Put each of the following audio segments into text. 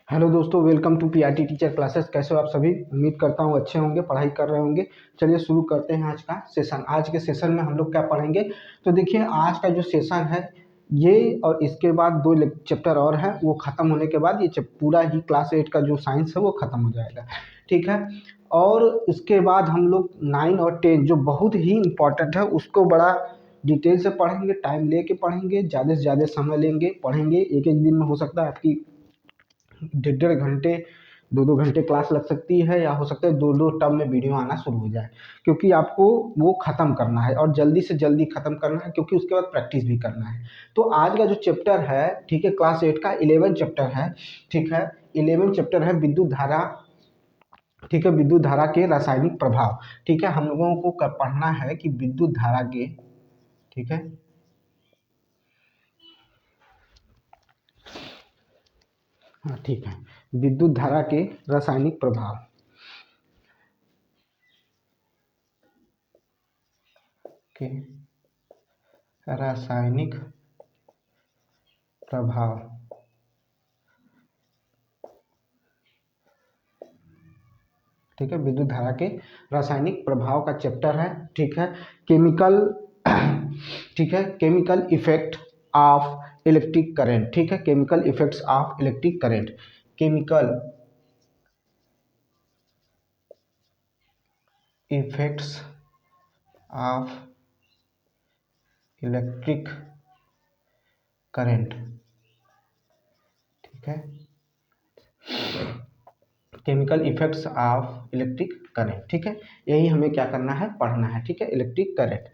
Hello दोस्तों, welcome to PRT teacher classes. कैसे हो आप सभी? उम्मीद करता हूँ अच्छे होंगे, पढ़ाई कर रहे होंगे। चलिए शुरू करते हैं आज का सेशन। आज के सेशन में हम लोग क्या पढ़ेंगे? तो देखिए, आज का जो सेशन है ये और इसके बाद दो चैप्टर और हैं, वो ख़त्म होने के बाद ये पूरा ही क्लास 8 का जो साइंस है वो ख़त्म हो जाएगा। ठीक है। और उसके बाद हम लोग 9 और 10 जो बहुत ही इम्पॉर्टेंट है उसको बड़ा डिटेल से पढ़ेंगे, टाइम लेके पढ़ेंगे, ज़्यादा से ज़्यादा समय लेंगे, पढ़ेंगे। एक एक दिन में हो सकता है आपकी 1.5 घंटे 2-2 घंटे क्लास लग सकती है, या हो सकता है 2-2 टर्म में वीडियो आना शुरू हो जाए, क्योंकि आपको वो ख़त्म करना है और जल्दी से जल्दी ख़त्म करना है, क्योंकि उसके बाद प्रैक्टिस भी करना है। तो आज का जो चैप्टर है, ठीक है, क्लास 8 का 11 चैप्टर है। ठीक है, 11 चैप्टर है विद्युत धारा। ठीक है, विद्युत धारा के रासायनिक प्रभाव। ठीक है, हम लोगों को पढ़ना है कि विद्युत धारा के, ठीक है, हाँ ठीक है, विद्युत धारा के रासायनिक प्रभाव के रासायनिक प्रभाव। ठीक है, विद्युत धारा के रासायनिक प्रभाव का चैप्टर है। ठीक है, केमिकल ठीक है, chemical effect of electric current. ठीक है, chemical effects of electric current. Chemical effects of electric current. ठीक है, chemical effects of electric current. ठीक है, यही हमें क्या करना है, पढ़ना है। ठीक है, इलेक्ट्रिक करंट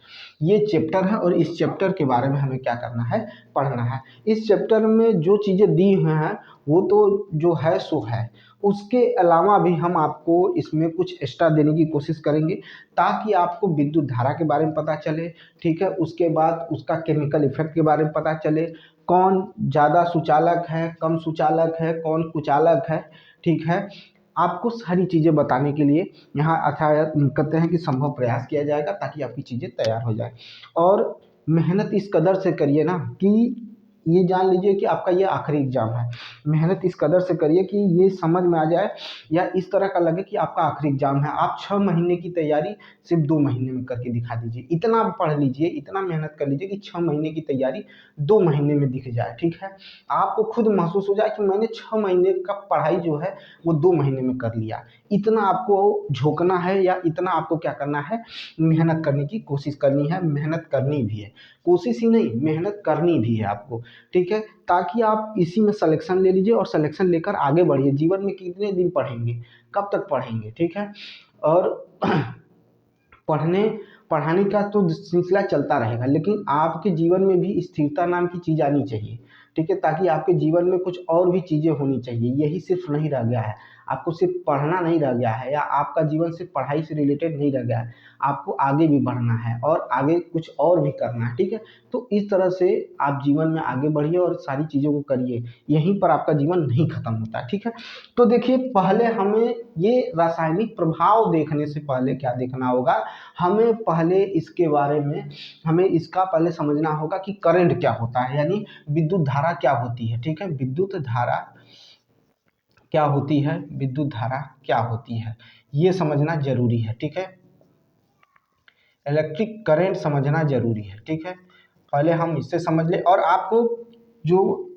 ये चैप्टर है, और इस चैप्टर के बारे में हमें क्या करना है, पढ़ना है। इस चैप्टर में जो चीज़ें दी हुई हैं वो तो जो है सो है, उसके अलावा भी हम आपको इसमें कुछ एक्स्ट्रा देने की कोशिश करेंगे, ताकि आपको विद्युत धारा के बारे में पता चले। ठीक है, उसके बाद उसका केमिकल इफेक्ट के बारे में पता चले, कौन ज़्यादा सुचालक है, कम सुचालक है, कौन कुचालक है। ठीक है, आपको सारी चीज़ें बताने के लिए यहाँ अथायत कहते हैं कि संभव प्रयास किया जाएगा, ताकि आपकी चीज़ें तैयार हो जाए। और मेहनत इस कदर से करिए ना कि ये जान लीजिए कि आपका ये आखिरी एग्जाम है। मेहनत इस कदर से करिए कि ये समझ में आ जाए, या इस तरह का लगे कि आपका आखिरी एग्जाम है। आप 6 महीने की तैयारी सिर्फ 2 महीने में करके दिखा दीजिए। इतना पढ़ लीजिए, इतना मेहनत कर लीजिए कि 6 महीने की तैयारी 2 महीने में दिख जाए। ठीक है, आपको खुद महसूस हो जाए कि मैंने 6 महीने का पढ़ाई जो है वो 2 महीने में कर लिया। इतना आपको झोंकना है, या इतना आपको क्या करना है, मेहनत करने की कोशिश करनी है। मेहनत करनी भी है, कोशिश ही नहीं, मेहनत करनी भी है आपको। ठीक है, ताकि आप इसी में सिलेक्शन ले लीजिए और सिलेक्शन लेकर आगे बढ़िए। जीवन में कितने दिन पढ़ेंगे, कब तक पढ़ेंगे? ठीक है, और पढ़ने पढ़ाने का तो सिलसिला चलता रहेगा, लेकिन आपके जीवन में भी स्थिरता नाम की चीज़ आनी चाहिए। ठीक है, ताकि आपके जीवन में कुछ और भी चीज़ें होनी चाहिए, यही सिर्फ नहीं रह गया है। आपको सिर्फ पढ़ना नहीं रह गया है, या आपका जीवन सिर्फ पढ़ाई से रिलेटेड नहीं रह गया है। आपको आगे भी बढ़ना है और आगे कुछ और भी करना है। ठीक है, तो इस तरह से आप जीवन में आगे बढ़िए और सारी चीज़ों को करिए। यहीं पर आपका जीवन नहीं खत्म होता है। ठीक है, तो देखिए, पहले हमें ये रासायनिक प्रभाव देखने से पहले क्या देखना होगा, हमें पहले इसके बारे में, हमें इसका पहले समझना होगा कि करंट क्या होता है, यानी विद्युत धारा क्या होती है। ठीक है, विद्युत धारा क्या होती है, विद्युत धारा क्या होती है, ये समझना जरूरी है। ठीक है, इलेक्ट्रिक करंट समझना जरूरी है। ठीक है, पहले हम इससे समझ ले, और आपको जो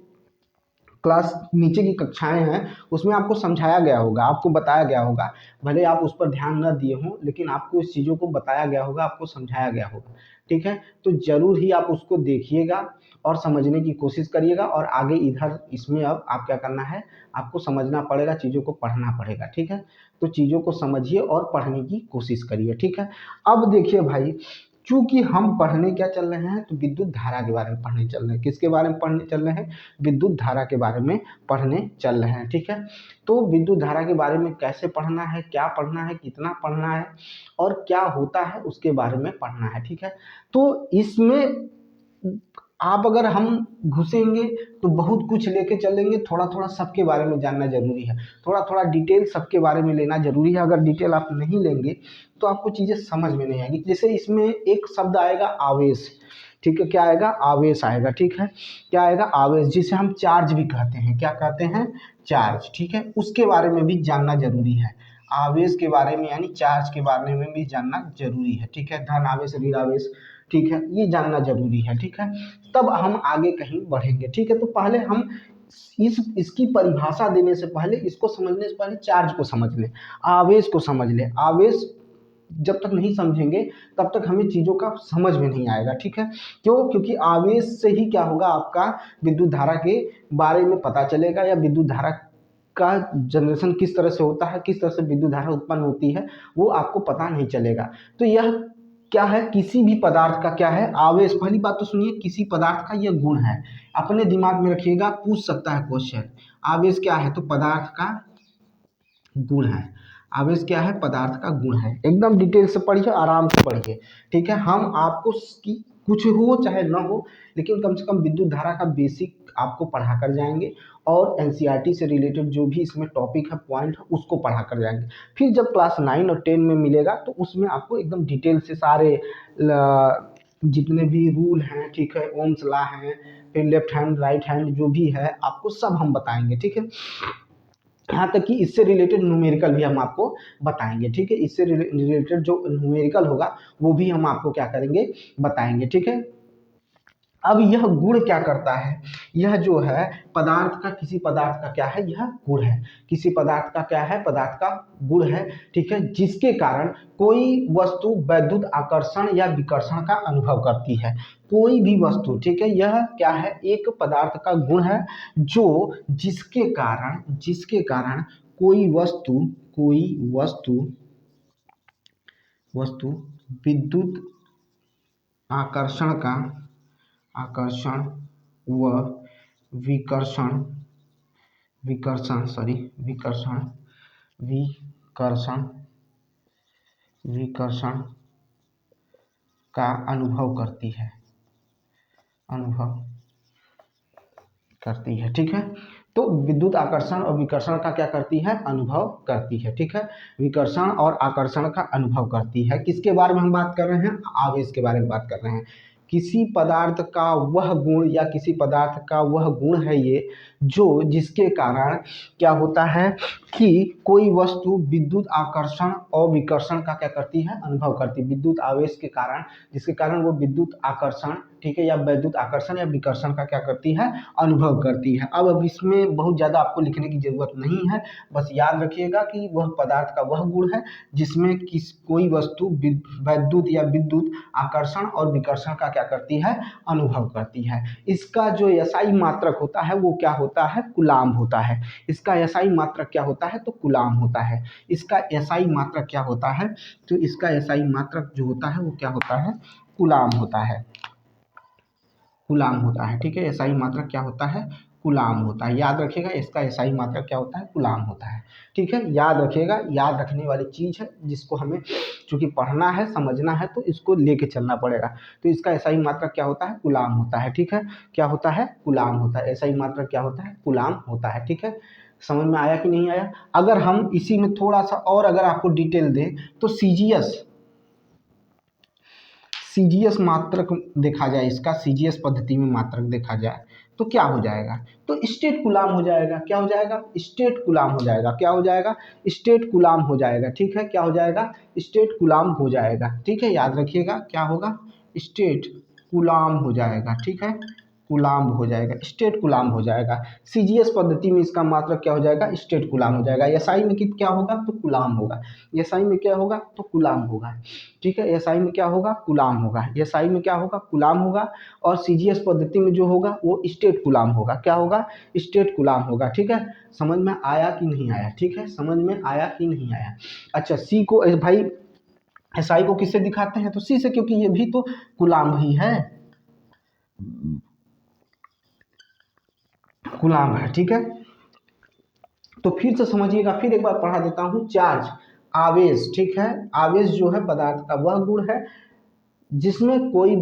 क्लास नीचे की कक्षाएं हैं उसमें आपको समझाया गया होगा, आपको बताया गया होगा। भले आप उस पर ध्यान न दिए हों, लेकिन आपको इस चीज़ों को बताया गया होगा, आपको समझाया गया होगा। ठीक है, तो ज़रूर ही आप उसको देखिएगा और समझने की कोशिश करिएगा, और आगे इधर इसमें अब आप क्या करना है, आपको समझना पड़ेगा, चीज़ों को पढ़ना पड़ेगा। ठीक है, तो चीज़ों को समझिए और पढ़ने की कोशिश करिए। ठीक है, अब देखिए भाई, चूंकि हम पढ़ने क्या चल रहे हैं, तो विद्युत धारा के बारे में पढ़ने चल रहे हैं। किसके बारे में पढ़ने चल रहे हैं? विद्युत धारा के बारे में पढ़ने चल रहे हैं। ठीक है, तो विद्युत धारा के बारे में कैसे पढ़ना है, क्या पढ़ना है, कितना पढ़ना है, और क्या होता है उसके बारे में पढ़ना है। ठीक है, तो इसमें आप अगर हम घुसेंगे तो बहुत कुछ लेके चलेंगे। थोड़ा थोड़ा सबके बारे में जानना जरूरी है, थोड़ा थोड़ा डिटेल सबके बारे में लेना जरूरी है। अगर डिटेल आप नहीं लेंगे तो आपको चीज़ें समझ में नहीं आएगी। जैसे इसमें एक शब्द आएगा आवेश। ठीक है, क्या आएगा, आवेश आएगा। ठीक है, क्या आएगा, आवेश, जिसे हम चार्ज भी कहते हैं। क्या कहते हैं, चार्ज। ठीक है, उसके बारे में भी जानना जरूरी है, आवेश के बारे में यानी चार्ज के बारे में भी जानना जरूरी है। ठीक है, धन आवेश, ऋण आवेश, ठीक है, ये जानना जरूरी है। ठीक है, तब हम आगे कहीं बढ़ेंगे। ठीक है, तो पहले हम इसकी परिभाषा देने से पहले, इसको समझने से पहले चार्ज को समझ लें, आवेश को समझ लें। आवेश जब तक नहीं समझेंगे तब तक हमें चीज़ों का समझ में नहीं आएगा। ठीक है, क्यों, क्योंकि आवेश से ही क्या होगा, आपका विद्युत धारा के बारे में पता चलेगा, या विद्युत धारा का जनरेशन किस तरह से होता है, किस तरह से विद्युत धारा उत्पन्न होती है, वो आपको पता नहीं चलेगा। तो यह क्या है, किसी भी पदार्थ का क्या है, आवेश। पहली बात तो सुनिए, किसी पदार्थ का यह गुण है, अपने दिमाग में रखिएगा, पूछ सकता है क्वेश्चन। आवेश क्या है, तो पदार्थ का गुण है। आवेश क्या है, पदार्थ का गुण है। एकदम डिटेल से पढ़िए, आराम से पढ़िए। ठीक है, हम आपको कुछ हो चाहे ना हो, लेकिन कम से कम विद्युत धारा का बेसिक आपको पढ़ा कर जाएंगे, और एनसीईआरटी से रिलेटेड जो भी इसमें टॉपिक है, पॉइंट है, उसको पढ़ा कर जाएंगे। फिर जब क्लास 9 और 10 में मिलेगा तो उसमें आपको एकदम डिटेल से सारे जितने भी रूल हैं, ठीक है, ओम्स लॉ हैं, फिर लेफ्ट हैंड राइट हैंड जो भी है, आपको सब हम बताएंगे। ठीक है, यहाँ तक कि इससे रिलेटेड न्यूमेरिकल भी हम आपको बताएंगे। ठीक है, इससे रिलेटेड जो न्यूमेरिकल होगा वो भी हम आपको क्या करेंगे, बताएंगे। ठीक है, अब यह गुण क्या करता है, यह जो है पदार्थ का, किसी पदार्थ का क्या है, यह गुण है। किसी पदार्थ का क्या है, पदार्थ का गुण है। ठीक है, जिसके कारण कोई वस्तु वैद्युत आकर्षण या विकर्षण का अनुभव करती है। कोई भी वस्तु, ठीक है, यह क्या है, एक पदार्थ का गुण है, जो जिसके कारण कोई वस्तु विद्युत आकर्षण व विकर्षण विकर्षण सॉरी विकर्षण विकर्षण विकर्षण का अनुभव करती है। ठीक है, तो विद्युत आकर्षण और विकर्षण का क्या करती है, अनुभव करती है। ठीक है, विकर्षण और आकर्षण का अनुभव करती है। किसके बारे में हम बात कर रहे हैं, आवेश के बारे में बात कर रहे हैं। किसी पदार्थ का वह गुण, या किसी पदार्थ का वह गुण है ये, जो जिसके कारण क्या होता है कि कोई वस्तु विद्युत आकर्षण और विकर्षण का क्या करती है, अनुभव करती है। विद्युत आवेश के कारण, जिसके कारण वो विद्युत आकर्षण, ठीक है, या वैद्युत आकर्षण या विकर्षण का क्या करती है, अनुभव करती है। अब इसमें बहुत ज़्यादा आपको लिखने की जरूरत नहीं है, बस याद रखिएगा कि वह पदार्थ का वह गुण है जिसमें कोई वस्तु वैद्युत या विद्युत आकर्षण और विकर्षण का क्या करती है, अनुभव करती है। इसका जो एसआई मात्रक होता है वो क्या होता है, कूलाम होता है। इसका एसआई मात्रक क्या होता है, तो कूलाम होता है। इसका एसआई मात्रक क्या होता है, तो इसका एसआई मात्रक जो होता है वो क्या होता है, कूलाम होता है। कूलाम होता है। ठीक है, एसआई मात्रक क्या होता है, कूलाम होता है। याद रखिएगा, इसका एसआई मात्रक क्या होता है, कूलाम होता है। ठीक है, याद रखिएगा, याद रखने वाली चीज़ है जिसको हमें चूंकि पढ़ना है, समझना है, तो इसको लेके चलना पड़ेगा। तो इसका एसआई मात्रक क्या होता है, कूलाम होता है। ठीक है, क्या होता है, कूलाम होता है। एसआई मात्रक क्या होता है, कूलाम होता है। ठीक है, समझ में आया कि नहीं आया। अगर हम इसी में थोड़ा सा और अगर आपको डिटेल दें तो सीजीएस मात्रक देखा जाए, इसका सीजीएस पद्धति में मात्रक देखा जाए तो क्या हो जाएगा, तो स्टेट कूलाम हो जाएगा। क्या हो जाएगा, स्टेट कूलाम हो जाएगा। क्या हो जाएगा, स्टेट कूलाम हो जाएगा। ठीक है, क्या हो जाएगा, स्टेट कूलाम हो जाएगा। ठीक है, याद रखिएगा, क्या होगा, स्टेट कूलाम हो जाएगा। ठीक है, कूलाम हो जाएगा, स्टेट कूलाम हो जाएगा। सीजीएस पद्धति में इसका मात्रक क्या हो जाएगा, स्टेट कूलाम हो जाएगा। एसआई में क्या होगा, तो कूलाम होगा। एसआई में क्या होगा, तो कूलाम होगा। ठीक है, एसआई में क्या होगा, कूलाम होगा। एसआई में क्या होगा, कूलाम होगा। और सीजीएस पद्धति में जो होगा वो स्टेट कूलाम होगा। क्या होगा, स्टेट कूलाम होगा। ठीक है, समझ में आया कि नहीं आया। ठीक है, समझ में आया कि नहीं आया। अच्छा, सी को भाई एसआई को किससे दिखाते हैं, तो सी से, क्योंकि ये भी तो कूलाम ही है, कूलाम है। ठीक है, तो फिर से समझिएगा, फिर एक बार पढ़ा देता हूं। चार्ज, आवेश, ठीक है, आवेश जो है पदार्थ का वह गुण है जिसमें कोई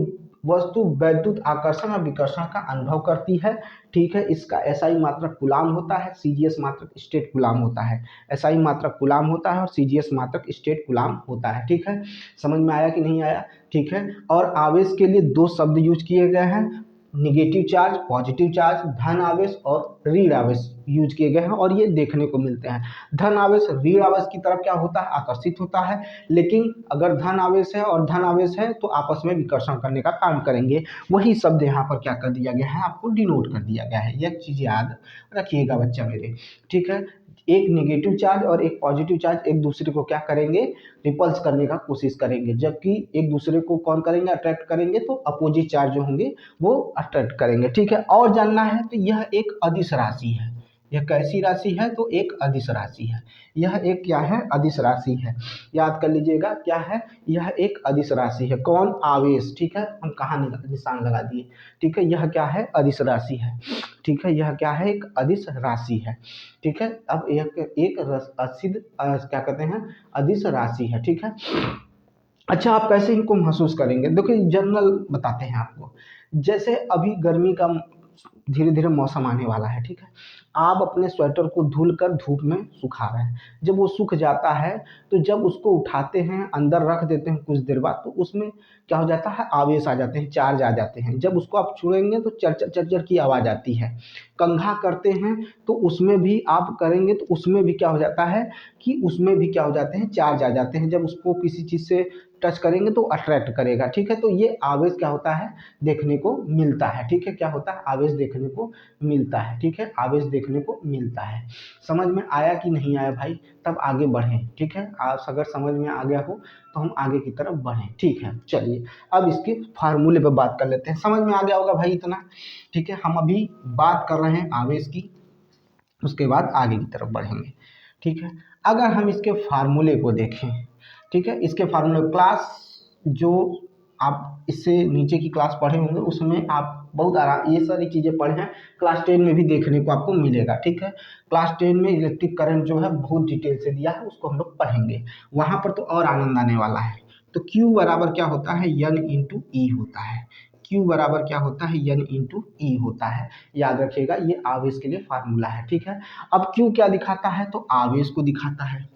वस्तु वैद्युत आकर्षण और विकर्षण का अनुभव करती है, ठीक है। इसका एसआई मात्रक कूलाम होता है, सीजीएस मात्रक स्टेट कूलाम होता है। एसआई मात्रक कूलाम होता है और सीजीएस मात्रक स्टेट कूलाम होता है, ठीक है। समझ में आया कि नहीं आया, ठीक है। और आवेश के लिए दो शब्द यूज किए गए हैं, निगेटिव चार्ज, पॉजिटिव चार्ज, धन आवेश और ऋण आवेश यूज किए गए हैं और ये देखने को मिलते हैं। धन आवेश ऋण आवेश की तरफ क्या होता है, आकर्षित होता है, लेकिन अगर धन आवेश है और धन आवेश है तो आपस में विकर्षण करने का काम करेंगे। वही शब्द यहाँ पर क्या कर दिया गया है, आपको डिनोट कर दिया गया है। यह चीज याद रखिएगा बच्चा मेरे, ठीक है। एक नेगेटिव चार्ज और एक पॉजिटिव चार्ज एक दूसरे को क्या करेंगे, रिपल्स करने का कोशिश करेंगे, जबकि एक दूसरे को कौन करेंगे, अट्रैक्ट करेंगे, तो अपोजिट चार्ज जो होंगे वो अट्रैक्ट करेंगे, ठीक है। और जानना है तो यह एक अदिश राशि है। यह कैसी राशि है, तो एक अदिश राशि है। यह एक क्या है, अदिश राशि है। याद कर लीजिएगा क्या है, यह एक अदिश राशि है। कौन, आवेश, ठीक है। हम कहाँ निशान लगा दिए, ठीक है। यह क्या है, अदिश राशि है, ठीक है। यह क्या है, एक अदिश राशि है, ठीक है। अब एक असिध क्या कहते हैं, अदिश राशि है, ठीक है। अच्छा, आप कैसे इनको महसूस करेंगे, देखिए जनरल बताते हैं आपको। जैसे अभी गर्मी का धीरे धीरे मौसम आने वाला है, ठीक है। आप अपने स्वेटर को धुल कर धूप में सुखा रहे हैं, जब वो सूख जाता है तो जब उसको उठाते हैं अंदर रख देते हैं कुछ देर बाद, तो उसमें क्या हो जाता है, आवेश आ जाते हैं, चार्ज आ जाते हैं। जब उसको आप छुएंगे तो चरचर चरचर की आवाज़ आती है। कंघा करते हैं तो उसमें भी आप करेंगे तो उसमें भी क्या हो जाता है कि उसमें भी क्या हो जाते हैं, चार्ज आ जाते हैं। जब उसको किसी चीज़ से टच करेंगे तो अट्रैक्ट करेगा, ठीक है। तो ये आवेश क्या होता है, देखने को मिलता है, ठीक है। क्या होता है, आवेश देखने को मिलता है, ठीक है। आवेश देखने को मिलता है। समझ में आया कि नहीं आया भाई, तब आगे बढ़ें, ठीक है। आप अगर समझ में आ गया हो तो हम आगे की तरफ बढ़ें, ठीक है। चलिए अब इसके फार्मूले पर बात कर लेते हैं। समझ में आ गया होगा भाई इतना, ठीक है। हम अभी बात कर रहे हैं आवेश की, उसके बाद आगे की तरफ बढ़ेंगे, ठीक है। अगर हम इसके फार्मूले को देखें, ठीक है, इसके फार्मूले क्लास जो आप इससे नीचे की क्लास पढ़े होंगे उसमें आप बहुत आराम ये सारी चीज़ें पढ़े हैं, क्लास 10 में भी देखने को आपको मिलेगा, ठीक है। क्लास 10 में इलेक्ट्रिक करंट जो है बहुत डिटेल से दिया है, उसको हम लोग पढ़ेंगे वहाँ पर, तो और आनंद आने वाला है। तो Q बराबर क्या होता है, N इंटू ई होता है। Q बराबर क्या होता है, N इंटू ई होता है। याद रखिएगा ये आवेश के लिए फार्मूला है, ठीक है। अब Q क्या दिखाता है, तो आवेश को दिखाता है,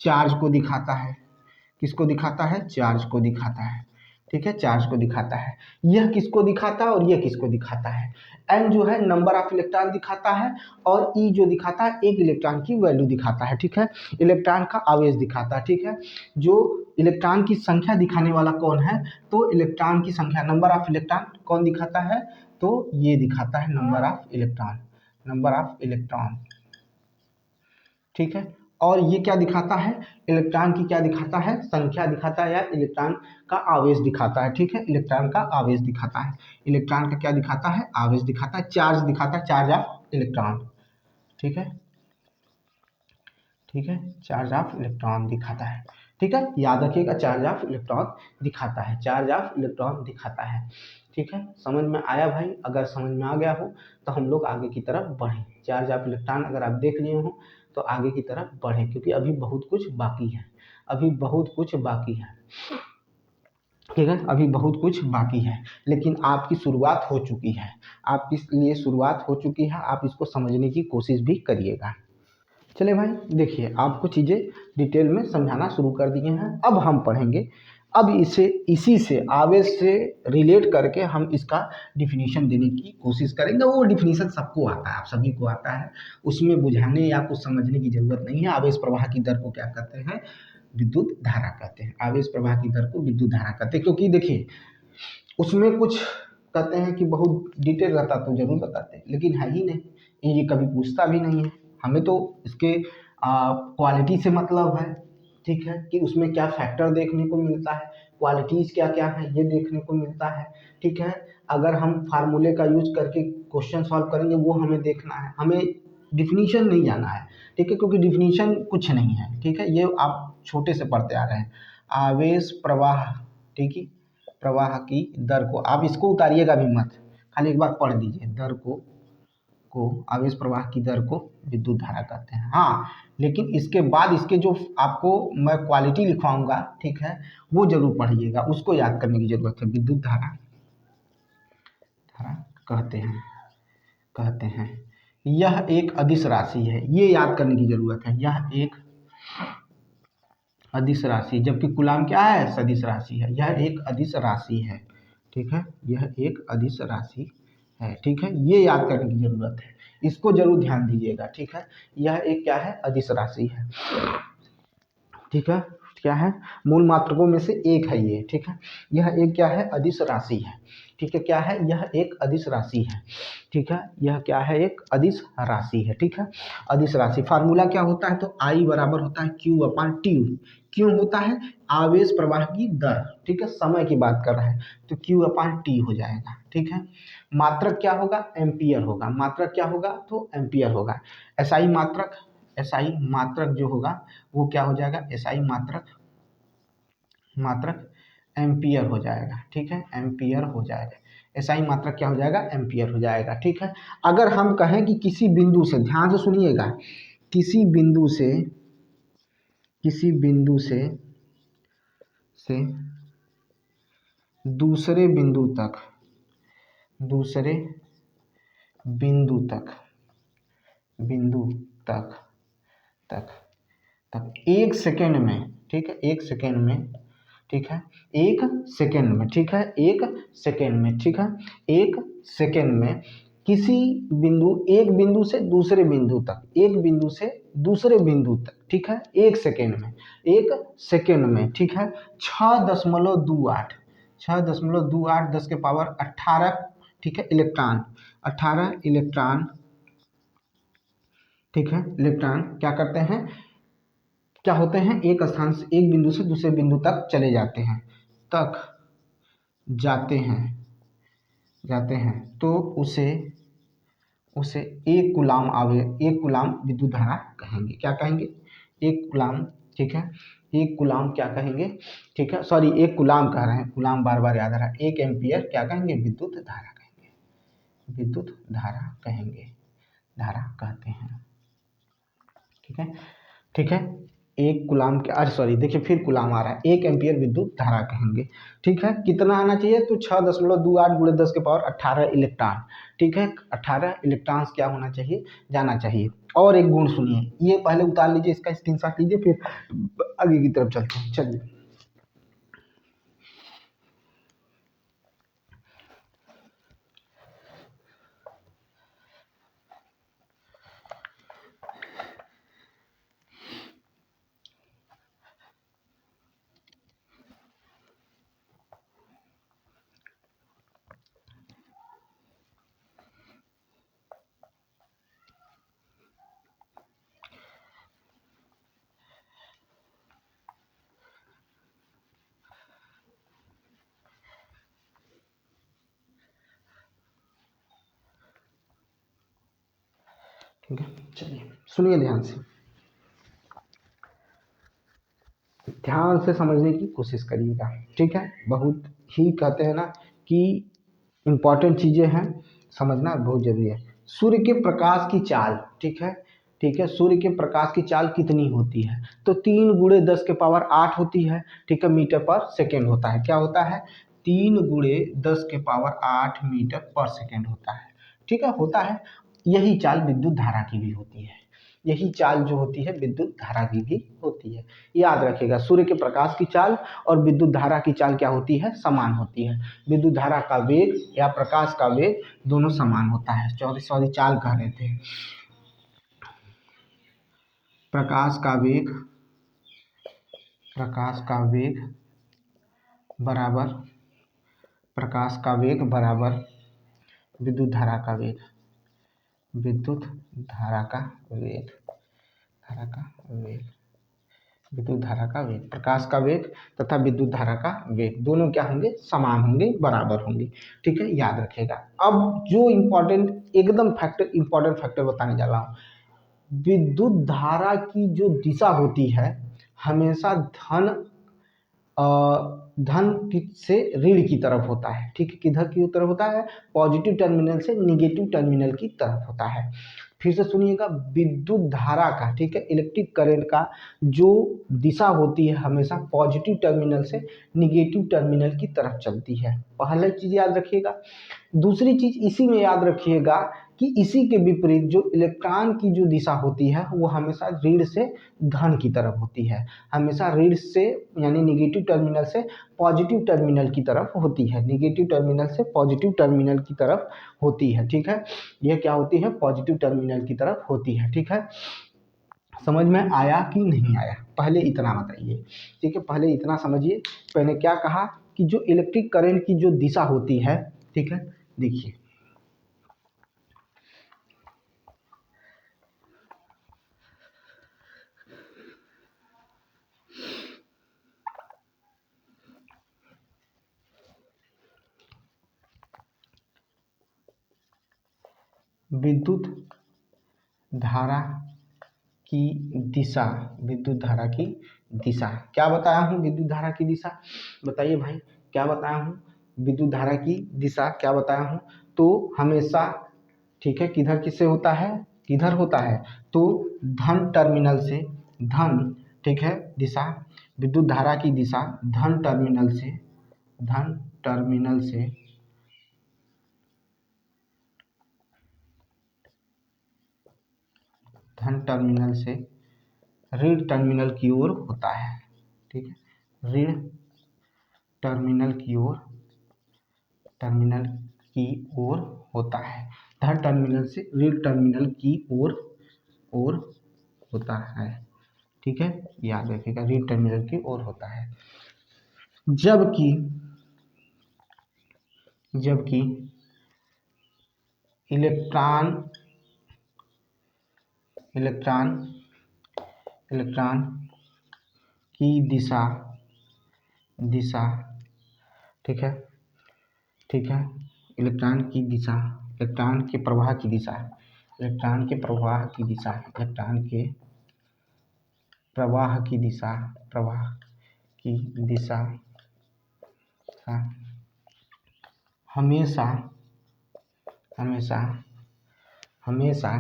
चार्ज को दिखाता है, किसको दिखाता है, चार्ज को दिखाता है, ठीक है। चार्ज को दिखाता है। यह किसको दिखाता है और यह किसको दिखाता है, एन जो है नंबर ऑफ इलेक्ट्रॉन दिखाता है और ई जो दिखाता है एक इलेक्ट्रॉन की वैल्यू दिखाता है, ठीक है। इलेक्ट्रॉन का आवेश दिखाता है, ठीक है। जो इलेक्ट्रॉन की संख्या दिखाने वाला कौन है, तो इलेक्ट्रॉन की संख्या, नंबर ऑफ इलेक्ट्रॉन कौन दिखाता है, तो ये दिखाता है number of electron, number of electron, ठीक है। और ये क्या दिखाता है, इलेक्ट्रॉन की क्या दिखाता है, संख्या दिखाता है या इलेक्ट्रॉन का आवेश दिखाता है, ठीक है। इलेक्ट्रॉन का आवेश दिखाता है, इलेक्ट्रॉन का क्या दिखाता है, आवेश दिखाता है। चार्ज दिखाता है, चार्ज ऑफ इलेक्ट्रॉन, ठीक है, ठीक है। चार्ज ऑफ इलेक्ट्रॉन दिखाता है, ठीक है। याद रखिएगा चार्ज ऑफ इलेक्ट्रॉन दिखाता है, चार्ज ऑफ इलेक्ट्रॉन दिखाता है, ठीक है। समझ में आया भाई, अगर समझ में आ गया हो तो हम लोग आगे की तरफ बढ़ें। चार्ज ऑफ इलेक्ट्रॉन अगर आप देख लिए हो तो आगे की तरफ बढ़ें, क्योंकि अभी बहुत कुछ बाकी है, अभी बहुत कुछ बाकी है, ठीक है। अभी बहुत कुछ बाकी है, लेकिन आपकी शुरुआत हो चुकी है, आपके लिए शुरुआत हो चुकी है। आप इसको समझने की कोशिश भी करिएगा। चलिए भाई देखिए, आपको चीज़ें डिटेल में समझाना शुरू कर दिए हैं। अब हम पढ़ेंगे, अब इसी से आवेश से रिलेट करके हम इसका डिफिनीशन देने की कोशिश करेंगे। वो डिफिनीशन सबको आता है, आप सभी को आता है, उसमें बुझाने या कुछ समझने की ज़रूरत नहीं है। आवेश प्रवाह की दर को क्या कहते हैं, विद्युत धारा कहते हैं। आवेश प्रवाह की दर को विद्युत धारा कहते हैं, क्योंकि देखिए उसमें कुछ कहते हैं कि बहुत डिटेल रहता तो जरूर बताते हैं, लेकिन है ही नहीं, ये कभी पूछता भी नहीं है। हमें तो इसके क्वालिटी से मतलब है, ठीक है, कि उसमें क्या फैक्टर देखने को मिलता है, क्वालिटीज़ क्या क्या है ये देखने को मिलता है, ठीक है। अगर हम फार्मूले का यूज करके क्वेश्चन सॉल्व करेंगे वो हमें देखना है, हमें डिफिनीशन नहीं जाना है, ठीक है, क्योंकि डिफिनीशन कुछ नहीं है, ठीक है। ये आप छोटे से पढ़ते आ रहे हैं, आवेश प्रवाह, ठीक है, प्रवाह की दर को आप इसको उतारिएगा भी मत, खाली एक बार पढ़ दीजिए, दर को आवेश प्रवाह की दर को विद्युत धारा कहते हैं। हाँ, लेकिन इसके बाद इसके जो आपको मैं क्वालिटी लिखवाऊंगा, ठीक है, वो जरूर पढ़िएगा, उसको याद करने की जरूरत है। विद्युत धारा, धारा कहते हैं। यह एक अदिश राशि है, ये याद करने की जरूरत है। यह एक अदिश राशि, जबकि कूलाम क्या है, सदिश राशि है। यह एक अदिश राशि है, ठीक है, यह एक अदिश राशि है, ठीक है, ये याद करने की जरूरत है, इसको जरूर ध्यान दीजिएगा, ठीक है। यह एक क्या है, अदिश राशि है, ठीक है, क्या है, मूल मात्रकों में से एक है ये, ठीक है। यह एक क्या है, अदिश राशि है, ठीक है, क्या है, यह एक अदिश राशि है, ठीक है, यह क्या है, एक अदिश राशि है, ठीक है। अदिश राशि फार्मूला क्या होता है, तो आई बराबर होता है क्यू अपॉन टी। क्यों होता है, आवेश प्रवाह की दर, ठीक है, समय की बात कर रहा है, तो क्यू अपॉन टी हो जाएगा, ठीक है। मात्रक क्या होगा, एम्पियर होगा, मात्रक क्या होगा, तो एम्पियर होगा। एसआई मात्रक, एसआई मात्रक जो होगा वो क्या हो जाएगा, एसआई मात्रक एम्पियर हो जाएगा, ठीक है, एम्पियर हो जाएगा। एसआई मात्रक क्या हो जाएगा, एम्पियर हो जाएगा, ठीक है। अगर हम कहें कि किसी बिंदु से, ध्यान से सुनिएगा, किसी बिंदु से से दूसरे बिंदु तक बिंदु तक बिंदु तक तक तक 1 सेकेंड में, ठीक है, 1 सेकेंड में, ठीक है, 1 सेकेंड में, ठीक है, 1 सेकेंड में, ठीक है, 1 सेकेंड में किसी बिंदु, एक बिंदु से दूसरे बिंदु तक, एक बिंदु से दूसरे बिंदु तक, ठीक है, 1 सेकेंड में, 1 सेकेंड में, ठीक है, 6.28 6.28 10 के पावर 18, ठीक है, इलेक्ट्रॉन, 18 इलेक्ट्रॉन, ठीक है, इलेक्ट्रॉन क्या करते हैं, क्या होते हैं, एक स्थान से, एक बिंदु से दूसरे बिंदु तक चले जाते हैं, तक जाते हैं, तो उसे उसे एक कुलाम विद्युत धारा कहेंगे। क्या कहेंगे, एक कुलाम, ठीक है, एक कुलाम क्या कहेंगे, ठीक है, सॉरी, एक कुलाम कह रहे हैं, कुलाम बार बार याद आ रहा है। 1 एम्पियर क्या कहेंगे, विद्युत धारा कहेंगे, विद्युत धारा कहेंगे, धारा कहते हैं, ठीक है, ठीक है। एक कुलाम के, अरे सॉरी, देखिए फिर कुलाम आ रहा है, 1 एम्पियर विद्युत धारा कहेंगे, ठीक है। कितना आना चाहिए, तो 6.28 गुणे 10 के पावर 18 इलेक्ट्रॉन, ठीक है, 18 इलेक्ट्रॉन्स क्या होना चाहिए, जाना चाहिए। और एक गुण सुनिए, ये पहले उतार लीजिए, इसका स्क्रीनशॉट लीजिए, फिर आगे की तरफ चलते हैं, चलिए। ठीक है, चलिए सुनिए ध्यान से समझने की कोशिश करिएगा, ठीक है। बहुत ही कहते हैं ना कि इम्पॉर्टेंट चीज़ें हैं, समझना बहुत जरूरी है। सूर्य के प्रकाश की चाल, ठीक है, ठीक है, सूर्य के प्रकाश की चाल कितनी होती है, तो 3 गुणे 10 के पावर 8 होती है, ठीक है, मीटर पर सेकेंड होता है। क्या होता है, 3 गुणे 10 के पावर 8 मीटर पर सेकेंड होता है, ठीक है, होता है। यही चाल विद्युत धारा की भी होती है, यही चाल जो होती है विद्युत धारा की भी होती है। याद रखिएगा, सूर्य के प्रकाश की चाल और विद्युत धारा की चाल क्या होती है, समान होती है। विद्युत धारा का वेग या प्रकाश का वेग दोनों समान होता है। सॉरी चाल कह रहे थे, प्रकाश का वेग, प्रकाश का वेग बराबर, प्रकाश का वेग बराबर विद्युत धारा का वेग, विद्युत धारा का वेग, धारा का वेग, विद्युत धारा का वेग, प्रकाश का वेग तथा विद्युत धारा का वेग दोनों क्या होंगे, समान होंगे, बराबर होंगे, ठीक है, याद रखिएगा। अब जो इम्पोर्टेंट एकदम फैक्टर, इम्पोर्टेंट फैक्टर बताने जा रहा हूँ, विद्युत धारा की जो दिशा होती है हमेशा से ऋण की तरफ होता है, ठीक है, किधर की तरफ होता है, पॉजिटिव टर्मिनल से निगेटिव टर्मिनल की तरफ होता है। फिर से सुनिएगा, विद्युत धारा का, ठीक है, इलेक्ट्रिक करंट का जो दिशा होती है हमेशा पॉजिटिव टर्मिनल से निगेटिव टर्मिनल की तरफ चलती है। पहला चीज याद रखिएगा। दूसरी चीज इसी में याद रखिएगा कि इसी के विपरीत जो इलेक्ट्रॉन की जो दिशा होती है वो हमेशा ऋण से धन की तरफ होती है, हमेशा ऋण से यानी निगेटिव टर्मिनल से पॉजिटिव टर्मिनल की तरफ होती है, निगेटिव टर्मिनल से पॉजिटिव टर्मिनल की तरफ होती है, ठीक है। यह क्या होती है, पॉजिटिव टर्मिनल की तरफ होती है, ठीक है। समझ में आया कि नहीं आया, पहले इतना बताइए, ठीक है, पहले इतना समझिए। मैंने क्या कहा कि जो इलेक्ट्रिक करंट की जो दिशा होती है, ठीक है, देखिए विद्युत धारा की दिशा, विद्युत धारा की दिशा क्या बताया हूँ, विद्युत धारा की दिशा बताइए भाई, क्या बताया हूँ, विद्युत धारा की दिशा क्या बताया हूँ। तो हमेशा, ठीक है, किधर किससे होता है, किधर होता है, तो धन टर्मिनल से, धन, ठीक है, दिशा, विद्युत धारा की दिशा धन टर्मिनल से, धन टर्मिनल से धन टर्मिनल से ऋण टर्मिनल की ओर होता है, ठीक है, ऋण टर्मिनल की ओर, टर्मिनल की ओर होता है, धन टर्मिनल से ऋण टर्मिनल की ओर होता है, ठीक है, याद रखिएगा, ऋण टर्मिनल की ओर होता है। जबकि जबकि इलेक्ट्रॉन इलेक्ट्रॉन इलेक्ट्रॉन की दिशा, दिशा, ठीक है, ठीक है, इलेक्ट्रॉन की दिशा, इलेक्ट्रॉन के प्रवाह की दिशा, इलेक्ट्रॉन के प्रवाह की दिशा, इलेक्ट्रॉन के प्रवाह की दिशा, प्रवाह की दिशा हमेशा हमेशा हमेशा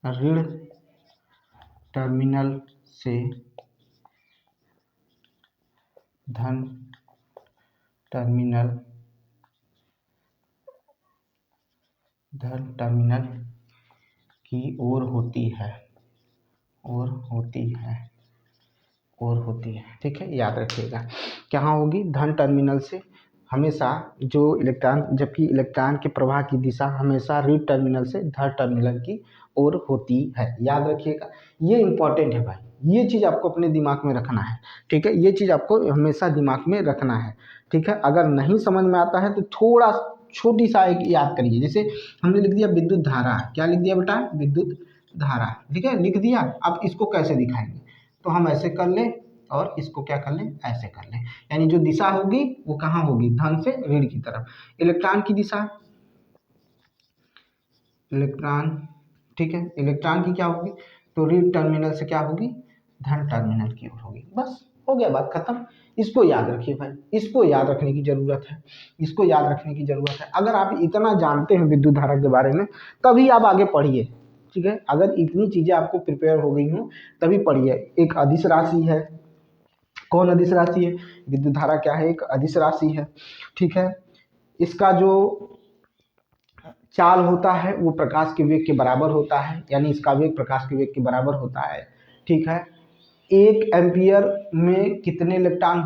ऋण टर्मिनल से धन टर्मिनल, धन टर्मिनल की ओर होती है, और होती है, और होती है, ठीक है, याद रखिएगा। कहाँ होगी, धन टर्मिनल से हमेशा जो इलेक्ट्रॉन, जबकि इलेक्ट्रॉन के प्रवाह की दिशा हमेशा ऋण टर्मिनल से धन टर्मिनल की ओर होती है, याद रखिएगा। ये इंपॉर्टेंट है भाई, ये चीज़ आपको अपने दिमाग में रखना है, ठीक है, ये चीज़ आपको हमेशा दिमाग में रखना है, ठीक है। अगर नहीं समझ में आता है तो थोड़ा छोटी सा एक याद करिए, जैसे हमने लिख दिया विद्युत धारा, क्या लिख दिया बेटा, विद्युत धारा, ठीक है, लिख दिया। अब इसको कैसे दिखाएंगे, तो हम ऐसे कर लें और इसको क्या कर लें, ऐसे कर लें, यानी जो दिशा होगी वो कहाँ होगी, धन से ऋण की तरफ। इलेक्ट्रॉन की दिशा, इलेक्ट्रॉन, ठीक है, इलेक्ट्रॉन की क्या होगी, तो ऋण टर्मिनल से क्या होगी, धन टर्मिनल की ओर होगी, बस हो गया, बात खत्म। इसको याद रखिए भाई, इसको याद रखने की जरूरत है, इसको याद रखने की जरूरत है। अगर आप इतना जानते हैं विद्युत धारा के बारे में तभी आप आगे पढ़िए, ठीक है, अगर इतनी चीजें आपको प्रिपेयर हो गई हों तभी पढ़िए। एक अदिश राशि है, कौन अदिश राशि है, विद्युत धारा क्या है, एक अदिश राशि है, ठीक है। इसका जो चाल होता है वो प्रकाश के वेग के बराबर होता है, यानी इसका वेग प्रकाश के वेग के बराबर होता है, ठीक है। 1 एम्पियर में कितने इलेक्ट्रॉन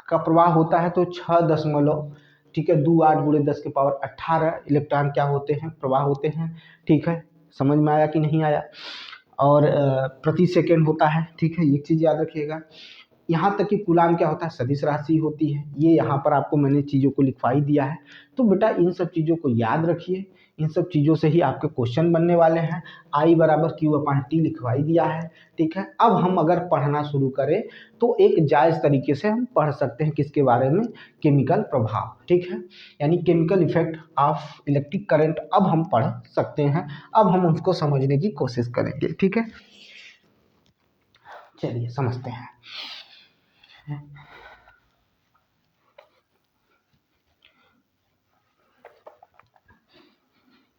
का प्रवाह होता है, तो 6 दशमलव, ठीक है, 28 × 10⁻18 इलेक्ट्रॉन क्या होते हैं, प्रवाह होते हैं, ठीक है। समझ में आया कि नहीं आया, और प्रति सेकेंड होता है, ठीक है, एक चीज़ याद रखिएगा। यहाँ तक कि कूलाम क्या होता है, सदिश राशि होती है, ये यहाँ पर आपको मैंने चीज़ों को लिखवा ही दिया है। तो बेटा इन सब चीज़ों को याद रखिए, इन सब चीज़ों से ही आपके क्वेश्चन बनने वाले हैं। I = Q/T लिखवा ही दिया है, ठीक है। अब हम अगर पढ़ना शुरू करें तो एक जायज़ तरीके से हम पढ़ सकते हैं किसके बारे में, केमिकल प्रभाव, ठीक है, यानी chemical effect of electric current अब हम पढ़ सकते हैं। अब हम उसको समझने की कोशिश करेंगे, ठीक है, चलिए समझते हैं।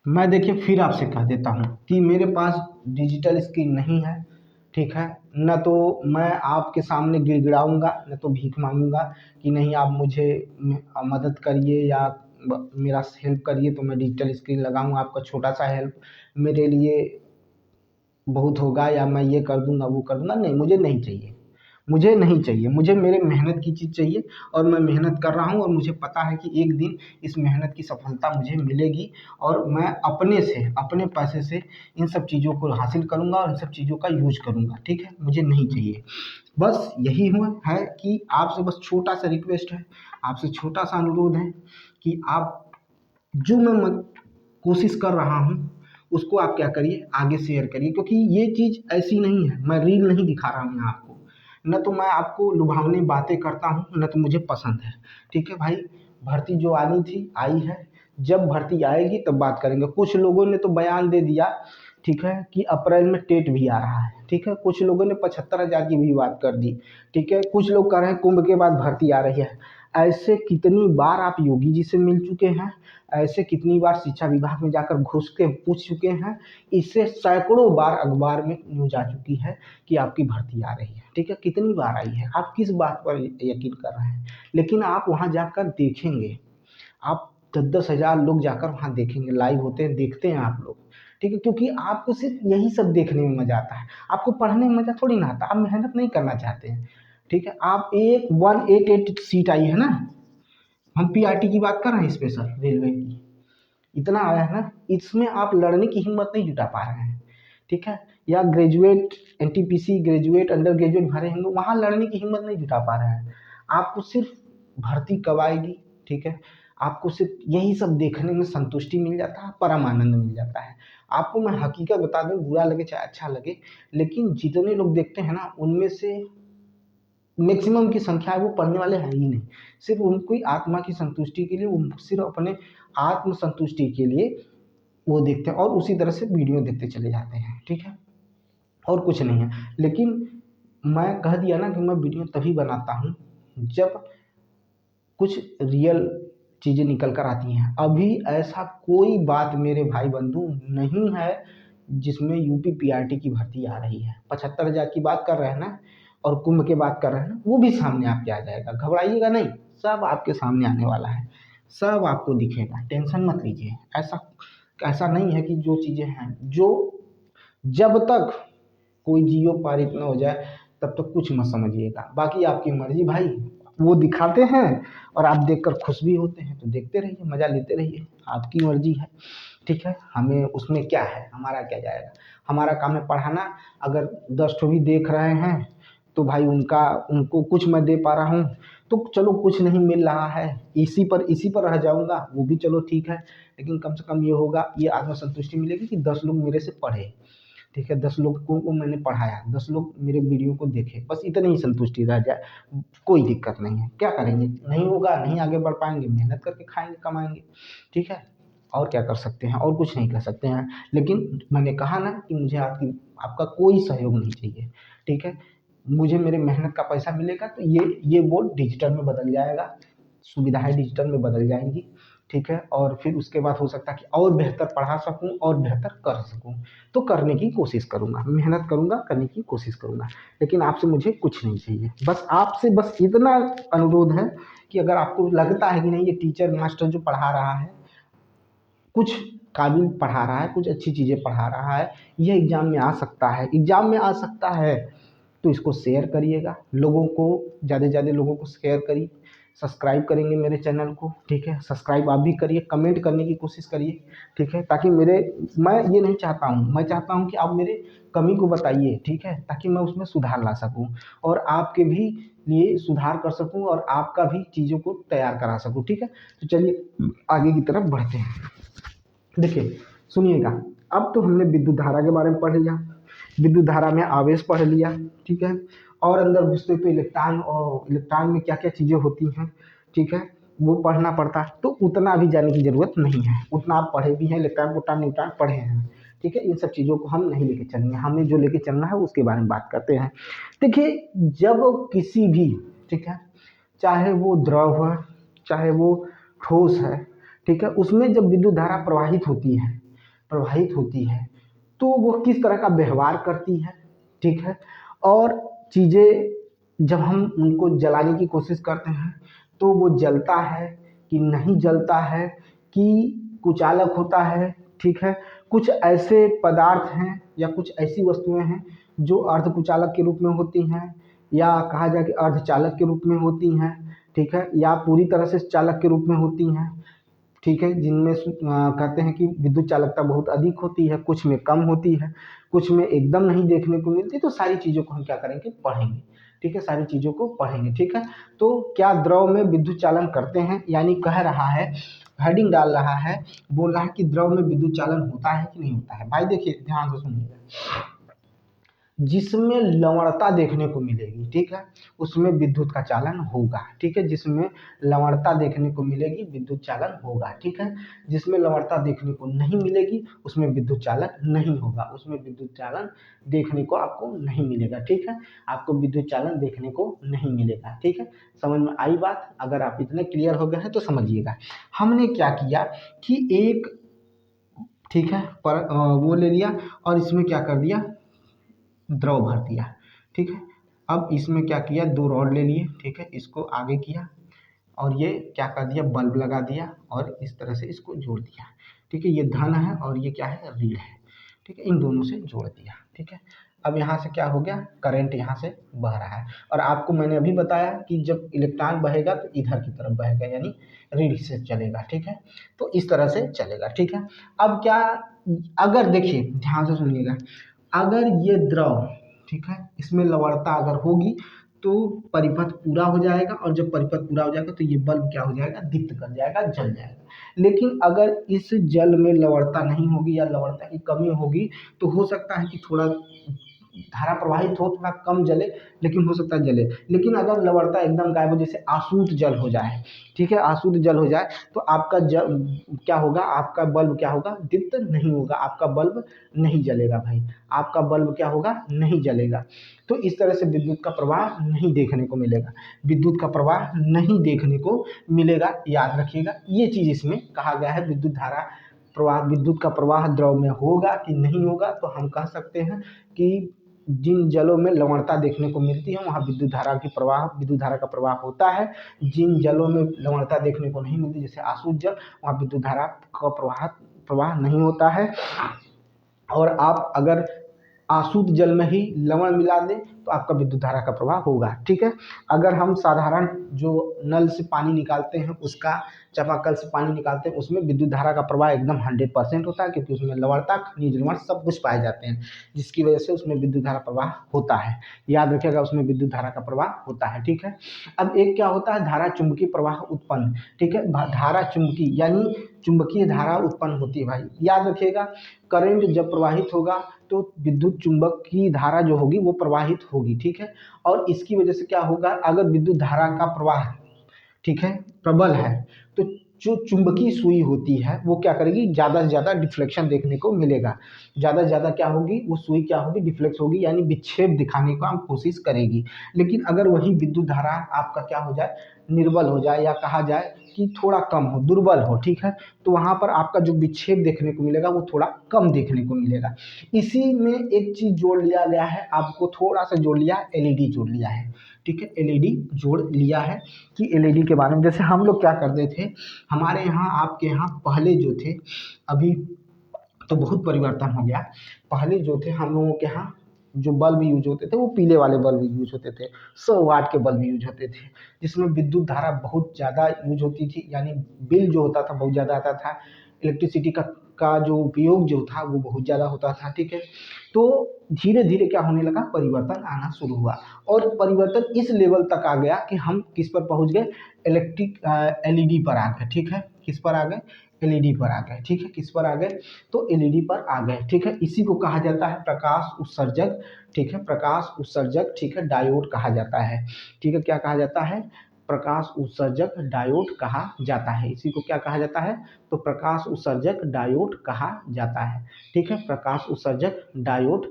मैं देखिए फिर आपसे कह देता हूँ कि मेरे पास डिजिटल स्क्रीन नहीं है, ठीक है। न तो मैं आपके सामने गिड़गिड़ाऊंगा, न तो भीख मांगूंगा कि नहीं आप मुझे मदद करिए या मेरा हेल्प करिए तो मैं डिजिटल स्क्रीन लगाऊं। आपका छोटा सा हेल्प मेरे लिए बहुत होगा या मैं ये कर दूंगा वो कर दूंगा, नहीं मुझे नहीं चाहिए, मुझे नहीं चाहिए। मुझे मेरे मेहनत की चीज़ चाहिए और मैं मेहनत कर रहा हूँ और मुझे पता है कि एक दिन इस मेहनत की सफलता मुझे मिलेगी और मैं अपने से अपने पैसे से इन सब चीज़ों को हासिल करूँगा और इन सब चीज़ों का यूज करूँगा, ठीक है। मुझे नहीं चाहिए, बस यही हुआ है कि आपसे बस छोटा सा रिक्वेस्ट है, आपसे छोटा सा अनुरोध है कि आप जो कोशिश कर रहा हूँ उसको आप क्या करिए, आगे शेयर करिए, क्योंकि ये चीज़ ऐसी नहीं है, मैं रील नहीं दिखा रहा हूँ यहाँ आपको, न तो मैं आपको लुभावनी बातें करता हूँ न तो मुझे पसंद है, ठीक है भाई। भर्ती जो आनी थी आई है, जब भर्ती आएगी तब बात करेंगे। कुछ लोगों ने तो बयान दे दिया, ठीक है, कि अप्रैल में टेट भी आ रहा है, ठीक है। कुछ लोगों ने 75,000 की भी बात कर दी, ठीक है। कुछ लोग कह रहे हैं कुंभ के बाद भर्ती आ रही है। ऐसे कितनी बार आप योगी जी से मिल चुके हैं, ऐसे कितनी बार शिक्षा विभाग में जाकर घुस के पूछ चुके हैं, इससे सैकड़ों बार अखबार में न्यूज आ चुकी है कि आपकी भर्ती आ रही है, ठीक है। कितनी बार आई है, आप किस बात पर यकीन कर रहे हैं। लेकिन आप वहाँ जाकर देखेंगे, आप 10-10 हज़ार लोग जाकर वहाँ देखेंगे, लाइव होते हैं, देखते हैं आप लोग, ठीक है। क्योंकि आपको सिर्फ यही सब देखने में मजा आता है, आपको पढ़ने में मजा थोड़ी ना आता, आप मेहनत नहीं करना चाहते हैं, ठीक है। आप एक 188 सीट आई है ना, हम पीआरटी की बात कर रहे हैं, स्पेशल रेलवे की, इतना आया है ना, इसमें आप लड़ने की हिम्मत नहीं जुटा पा रहे हैं, ठीक है। या graduate NTPC graduate under graduate भरे होंगे, वहाँ लड़ने की हिम्मत नहीं जुटा पा रहे हैं। आपको सिर्फ भर्ती कब आएगी, ठीक है, आपको सिर्फ यही सब देखने में संतुष्टि मिल जाता है, परम आनंद मिल जाता है। आपको मैं हकीकत बता दूं, बुरा लगे चाहे अच्छा लगे, लेकिन जितने लोग देखते हैं ना उनमें से मैक्सिमम की संख्या है वो पढ़ने वाले हैं ही नहीं। सिर्फ उनकी आत्मा की संतुष्टि के लिए, वो सिर्फ अपने आत्म संतुष्टि के लिए वो देखते हैं और उसी तरह से वीडियो देखते चले जाते हैं, ठीक है, और कुछ नहीं है। लेकिन मैं कह दिया ना कि मैं वीडियो तभी बनाता हूँ जब कुछ रियल चीज़ें निकल कर आती हैं। अभी ऐसा कोई बात मेरे भाई बंधु नहीं है जिसमें यूपी पीआरटी की भर्ती आ रही है। 75,000 की बात कर रहे हैं ना, और कुंभ की बात कर रहे हैं ना, वो भी सामने आपके आ जाएगा, घबराइएगा नहीं, सब आपके सामने आने वाला है, सब आपको दिखेगा, टेंशन मत लीजिए। ऐसा ऐसा नहीं है कि जो चीज़ें हैं, जो जब तक कोई जियो पारित न हो जाए तब तक कुछ मत समझिएगा, बाकी आपकी मर्जी भाई। वो दिखाते हैं और आप देखकर खुश भी होते हैं तो देखते रहिए, मज़ा लेते रहिए, आपकी मर्जी है, ठीक है। हमें उसमें क्या है, हमारा क्या जाएगा, हमारा काम है पढ़ाना। अगर 10 ठो भी देख रहे हैं तो भाई उनको कुछ मैं दे पा रहा हूँ तो चलो, कुछ नहीं मिल रहा है इसी पर रह जाऊँगा, वो भी चलो ठीक है। लेकिन कम से कम ये होगा, ये आत्मसंतुष्टि मिलेगी कि 10 लोग मेरे से पढ़े, ठीक है, 10 लोगों को मैंने पढ़ाया, 10 लोग मेरे वीडियो को देखे, बस इतनी ही संतुष्टि रह जाए, कोई दिक्कत नहीं है। क्या करेंगे, नहीं होगा, नहीं आगे बढ़ पाएंगे, मेहनत करके खाएंगे कमाएंगे, ठीक है। और क्या कर सकते हैं, और कुछ नहीं कर सकते हैं। लेकिन मैंने कहा ना कि मुझे आपका कोई सहयोग नहीं चाहिए, ठीक है। मुझे मेरे मेहनत का पैसा मिलेगा तो ये बोर्ड डिजिटल में बदल जाएगा, सुविधाएं डिजिटल में बदल जाएंगी, ठीक है। और फिर उसके बाद हो सकता है कि और बेहतर पढ़ा सकूं और बेहतर कर सकूं, तो करने की कोशिश करूंगा, मेहनत करूंगा, करने की कोशिश करूंगा। लेकिन आपसे मुझे कुछ नहीं चाहिए, बस आपसे बस इतना अनुरोध है कि अगर आपको लगता है कि नहीं ये टीचर मास्टर जो पढ़ा रहा है कुछ काबिल पढ़ा रहा है, कुछ अच्छी चीज़ें पढ़ा रहा है, ये एग्ज़ाम में आ सकता है, एग्ज़ाम में आ सकता है, तो इसको शेयर करिएगा, लोगों को ज़्यादा से ज़्यादा लोगों को शेयर करिए। सब्सक्राइब करेंगे मेरे चैनल को, ठीक है, सब्सक्राइब आप भी करिए, कमेंट करने की कोशिश करिए, ठीक है, ताकि मैं ये नहीं चाहता हूँ, मैं चाहता हूँ कि आप मेरे कमी को बताइए, ठीक है, ताकि मैं उसमें सुधार ला सकूँ और आपके भी लिए सुधार कर सकूँ और आपका भी चीज़ों को तैयार करा सकूँ, ठीक है। तो चलिए आगे की तरफ बढ़ते हैं। देखिए सुनिएगा, अब तो हमने विद्युत धारा के बारे में पढ़ लिया, विद्युत धारा में आवेश पढ़ लिया, ठीक है, और अंदर घुसते तो इलेक्ट्रॉन, और इलेक्ट्रॉन में क्या क्या चीज़ें होती हैं, ठीक है, वो पढ़ना पड़ता है। तो उतना भी जाने की ज़रूरत नहीं है, उतना आप पढ़े भी हैं, इलेक्ट्रॉन प्रोटॉन न्यूट्रॉन पढ़े हैं, ठीक है। इन सब चीज़ों को हम नहीं लेके चलेंगे, हमें जो लेके चलना है उसके बारे में बात करते हैं। देखिए जब किसी भी, ठीक है, चाहे वो द्रव है चाहे वो ठोस है, ठीक है, उसमें जब विद्युत धारा प्रवाहित होती है प्रवाहित होती है तो वो किस तरह का व्यवहार करती है, ठीक है। और चीज़ें जब हम उनको जलाने की कोशिश करते हैं तो वो जलता है कि नहीं जलता है, कि कुचालक होता है, ठीक है। कुछ ऐसे पदार्थ हैं या कुछ ऐसी वस्तुएं हैं जो अर्धकुचालक के रूप में होती हैं, या कहा जाए कि अर्धचालक के रूप में होती हैं, ठीक है, या पूरी तरह से चालक के रूप में होती हैं, ठीक है। जिनमें कहते हैं कि विद्युत चालकता बहुत अधिक होती है, कुछ में कम होती है, कुछ में एकदम नहीं देखने को मिलती। तो सारी चीज़ों को हम क्या करेंगे, पढ़ेंगे, ठीक है, सारी चीज़ों को पढ़ेंगे, ठीक है। तो क्या द्रव में विद्युत चालन करते हैं, यानी कह रहा है, हेडिंग डाल रहा है, बोल रहा है कि द्रव में विद्युत चालन होता है कि नहीं होता है। भाई देखिए ध्यान से सुनिएगा, जिसमें लवणता देखने को मिलेगी, ठीक है, उसमें विद्युत का चालन होगा, ठीक है। जिसमें लवणता देखने को मिलेगी विद्युत चालन होगा, ठीक है। जिसमें लवणता देखने को नहीं मिलेगी उसमें विद्युत चालन नहीं होगा, उसमें विद्युत चालन देखने को आपको नहीं मिलेगा, ठीक है। आपको विद्युत चालन देखने को नहीं मिलेगा, ठीक है। समझ में आई बात? अगर आप इतने क्लियर हो गए हैं तो समझिएगा हमने क्या किया कि एक, ठीक है, पर वो ले लिया और इसमें क्या कर दिया, द्रव भर दिया, ठीक है। अब इसमें क्या किया, दो रॉड ले लिए, ठीक है, इसको आगे किया और ये क्या कर दिया, बल्ब लगा दिया और इस तरह से इसको जोड़ दिया, ठीक है। ये धन है और ये क्या है, ऋण है, ठीक है। इन दोनों से जोड़ दिया, ठीक है। अब यहाँ से क्या हो गया, करंट यहाँ से बह रहा है। और आपको मैंने अभी बताया कि जब इलेक्ट्रॉन बहेगा तो इधर की तरफ बहेगा, यानी ऋण से चलेगा, ठीक है। तो इस तरह से चलेगा, ठीक है। अब क्या, अगर देखिए ध्यान से सुनिएगा, अगर ये द्रव, ठीक है, इसमें लवणता अगर होगी तो परिपथ पूरा हो जाएगा, और जब परिपथ पूरा हो जाएगा तो ये बल्ब क्या हो जाएगा, दीप्त कर जाएगा, जल जाएगा। लेकिन अगर इस जल में लवणता नहीं होगी या लवणता की कमी होगी तो हो सकता है कि थोड़ा धारा प्रवाहित हो, थोड़ा कम जले, लेकिन हो सकता है जले। लेकिन अगर लवणता एकदम गायब हो, जैसे आसूत जल हो जाए, ठीक है, आसूत जल हो जाए तो आपका क्या होगा, आपका बल्ब क्या होगा, दीप्त नहीं होगा, आपका बल्ब नहीं जलेगा भाई, आपका बल्ब क्या होगा, नहीं जलेगा। तो इस तरह से विद्युत का प्रवाह नहीं देखने को मिलेगा, विद्युत का प्रवाह नहीं देखने को मिलेगा, याद रखिएगा। ये चीज इसमें कहा गया है, विद्युत धारा प्रवाह, विद्युत का प्रवाह द्रव में होगा कि नहीं होगा, तो हम कह सकते हैं कि जिन जलों में लवणता देखने को मिलती है वहाँ विद्युत धारा की प्रवाह, विद्युत धारा का प्रवाह होता है। जिन जलों में लवणता देखने को नहीं मिलती, जैसे आसूत जल, वहाँ विद्युत धारा का प्रवाह नहीं होता है। और आप अगर आसूत जल में ही लवण मिला दें तो आपका विद्युत धारा का प्रवाह होगा, ठीक है। अगर हम साधारण जो नल से पानी निकालते हैं, उसका चापाकल से पानी निकालते हैं, उसमें विद्युत धारा का प्रवाह एकदम 100% होता है, क्योंकि उसमें लवणता, खनिज लवण सब कुछ पाए जाते हैं, जिसकी वजह से उसमें विद्युत धारा प्रवाह होता है। याद रखिएगा, उसमें विद्युत धारा का प्रवाह होता है, ठीक है। अब एक क्या होता है, धारा चुंबकीय प्रवाह उत्पन्न, ठीक है। धारा चुंबकीय यानी चुंबकीय धारा उत्पन्न होती है भाई, याद रखिएगा। करंट जब प्रवाहित होगा तो विद्युत चुंबक की धारा जो होगी वो प्रवाहित होगी, ठीक है। और इसकी वजह से क्या होगा, अगर विद्युत धारा का प्रवाह, ठीक है, प्रबल है, तो जो चुंबकीय सुई होती है वो क्या करेगी, ज़्यादा से ज़्यादा डिफ्लेक्शन देखने को मिलेगा, ज़्यादा से ज़्यादा क्या होगी, वो सुई क्या होगी, डिफ्लेक्स होगी, यानी विक्षेप दिखाने का कोशिश करेगी। लेकिन अगर वही विद्युत धारा आपका क्या हो जाए, निर्बल हो जाए, या कहा जाए कि थोड़ा कम हो, दुर्बल हो, ठीक है, तो वहाँ पर आपका जो विक्षेप देखने को मिलेगा वो थोड़ा कम देखने को मिलेगा। इसी में एक चीज़ जोड़ लिया गया है, आपको थोड़ा सा जोड़ लिया है, एलईडी जोड़ लिया है, ठीक है, एलईडी जोड़ लिया है। कि एलईडी के बारे में, जैसे हम लोग क्या करते थे, हमारे यहाँ आपके यहाँ पहले जो थे, अभी तो बहुत परिवर्तन हो गया, पहले जो थे हम लोगों के यहाँ जो बल्ब यूज होते थे वो पीले वाले बल्ब यूज होते थे, 100 वाट के बल्ब यूज होते थे, जिसमें विद्युत धारा बहुत ज़्यादा यूज होती थी, यानी बिल जो होता था बहुत ज़्यादा आता था, इलेक्ट्रिसिटी का जो उपयोग जो था वो बहुत ज़्यादा होता था, ठीक है। तो धीरे धीरे क्या होने लगा, परिवर्तन आना शुरू हुआ, और परिवर्तन इस लेवल तक आ गया कि हम किस पर पहुंच गए, इलेक्ट्रिक एलईडी पर आ गए, ठीक है। किस पर आ गए, एलईडी पर आ गए, ठीक है। किस पर आ गए, तो एलईडी पर आ गए, ठीक है। इसी को कहा जाता है प्रकाश उत्सर्जक, ठीक है, प्रकाश उत्सर्जक, ठीक है, डायोड कहा जाता है, ठीक है। क्या कहा जाता है, प्रकाश उत्सर्जक डायोड कहा जाता है, इसी को क्या कहा जाता है, तो प्रकाश उत्सर्जक डायोड कहा जाता है, ठीक है। प्रकाश उत्सर्जक डायोड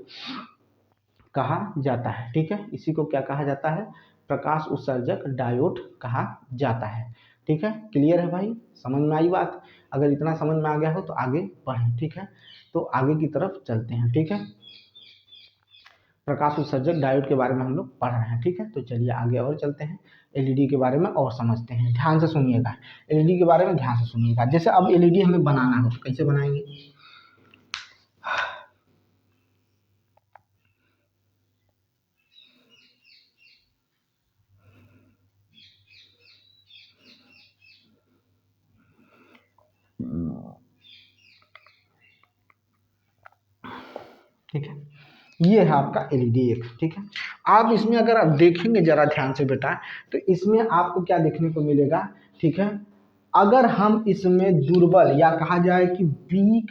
कहा जाता है, ठीक है। इसी को क्या कहा जाता है, प्रकाश उत्सर्जक डायोड कहा जाता है। ठीक है, क्लियर है भाई, समझ में आई बात? अगर इतना समझ में आ गया हो तो आगे बढ़ें, ठीक है। तो आगे की तरफ चलते हैं, ठीक है। प्रकाश उत्सर्जक डायोड के बारे में हम लोग पढ़ रहे हैं, ठीक है। तो चलिए आगे और चलते हैं, एलईडी के बारे में और समझते हैं। ध्यान से सुनिएगा, एलईडी के बारे में ध्यान से सुनिएगा। जैसे अब एलईडी हमें बनाना हो तो कैसे बनाएंगे? ठीक है, ये है आपका एलईडी एक, ठीक है। आप इसमें अगर आप देखेंगे जरा ध्यान से बेटा, तो इसमें आपको क्या देखने को मिलेगा, ठीक है। अगर हम इसमें दुर्बल या कहा जाए कि वीक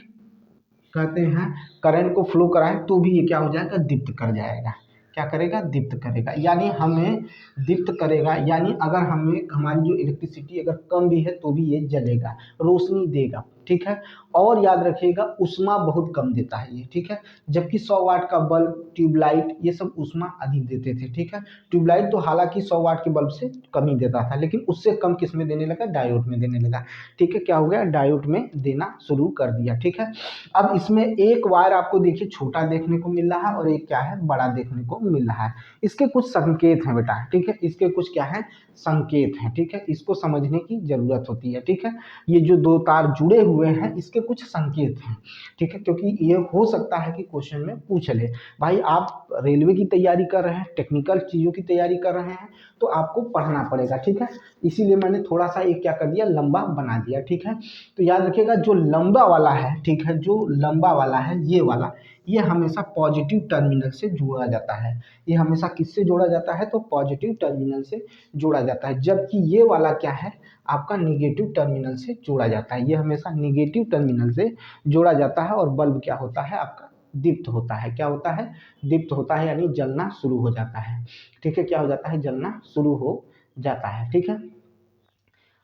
कहते हैं करंट को फ्लो कराएं तो भी ये क्या हो जाएगा, दीप्त कर जाएगा। क्या करेगा? दीप्त करेगा, यानी हमें दीप्त करेगा, यानी अगर हमें हमारी जो इलेक्ट्रिसिटी अगर कम भी है तो भी ये जलेगा, रोशनी देगा, ठीक है। और याद रखिएगा ऊष्मा बहुत कम देता है ये, ठीक है। जबकि 100 वाट का बल्ब, ट्यूबलाइट, ये सब ऊष्मा अधिक देते थे, ठीक है। ट्यूबलाइट तो हालांकि 100 वाट के बल्ब से कम ही देता था, लेकिन उससे कम किस में देने लगा? डायोड में देने लगा, ठीक है। क्या हो गया? डायोड में देना शुरू कर दिया, ठीक है। अब इसमें एक वायर आपको देखिए छोटा देखने को मिल रहा है और एक क्या है, बड़ा देखने को मिल रहा है। इसके कुछ संकेत हैं बेटा, ठीक है। इसके कुछ क्या है? संकेत हैं, ठीक है। इसको समझने की जरूरत होती है, ठीक है। ये जो दो तार जुड़े हुए हैं इसके कुछ संकेत हैं, ठीक है। क्योंकि ये हो सकता है कि क्वेश्चन में पूछ ले, भाई आप रेलवे की तैयारी कर रहे हैं, टेक्निकल चीज़ों की तैयारी कर रहे हैं, तो आपको पढ़ना पड़ेगा, ठीक है। इसीलिए मैंने थोड़ा सा एक क्या कर दिया, लंबा बना दिया, ठीक है। तो याद रखिएगा जो लंबा वाला है, ठीक है, जो लंबा वाला है ये वाला, ये हमेशा पॉजिटिव टर्मिनल से जोड़ा जाता है। ये हमेशा किससे जोड़ा जाता है? तो पॉजिटिव टर्मिनल से जोड़ा जाता है। जबकि ये वाला क्या है, आपका निगेटिव टर्मिनल से जोड़ा जाता है। ये हमेशा निगेटिव टर्मिनल से जोड़ा जाता है और बल्ब क्या होता है आपका? दीप्त होता है। क्या होता है? दीप्त होता है, यानी जलना शुरू हो जाता है, ठीक है। क्या हो जाता है? जलना शुरू हो जाता है, ठीक है।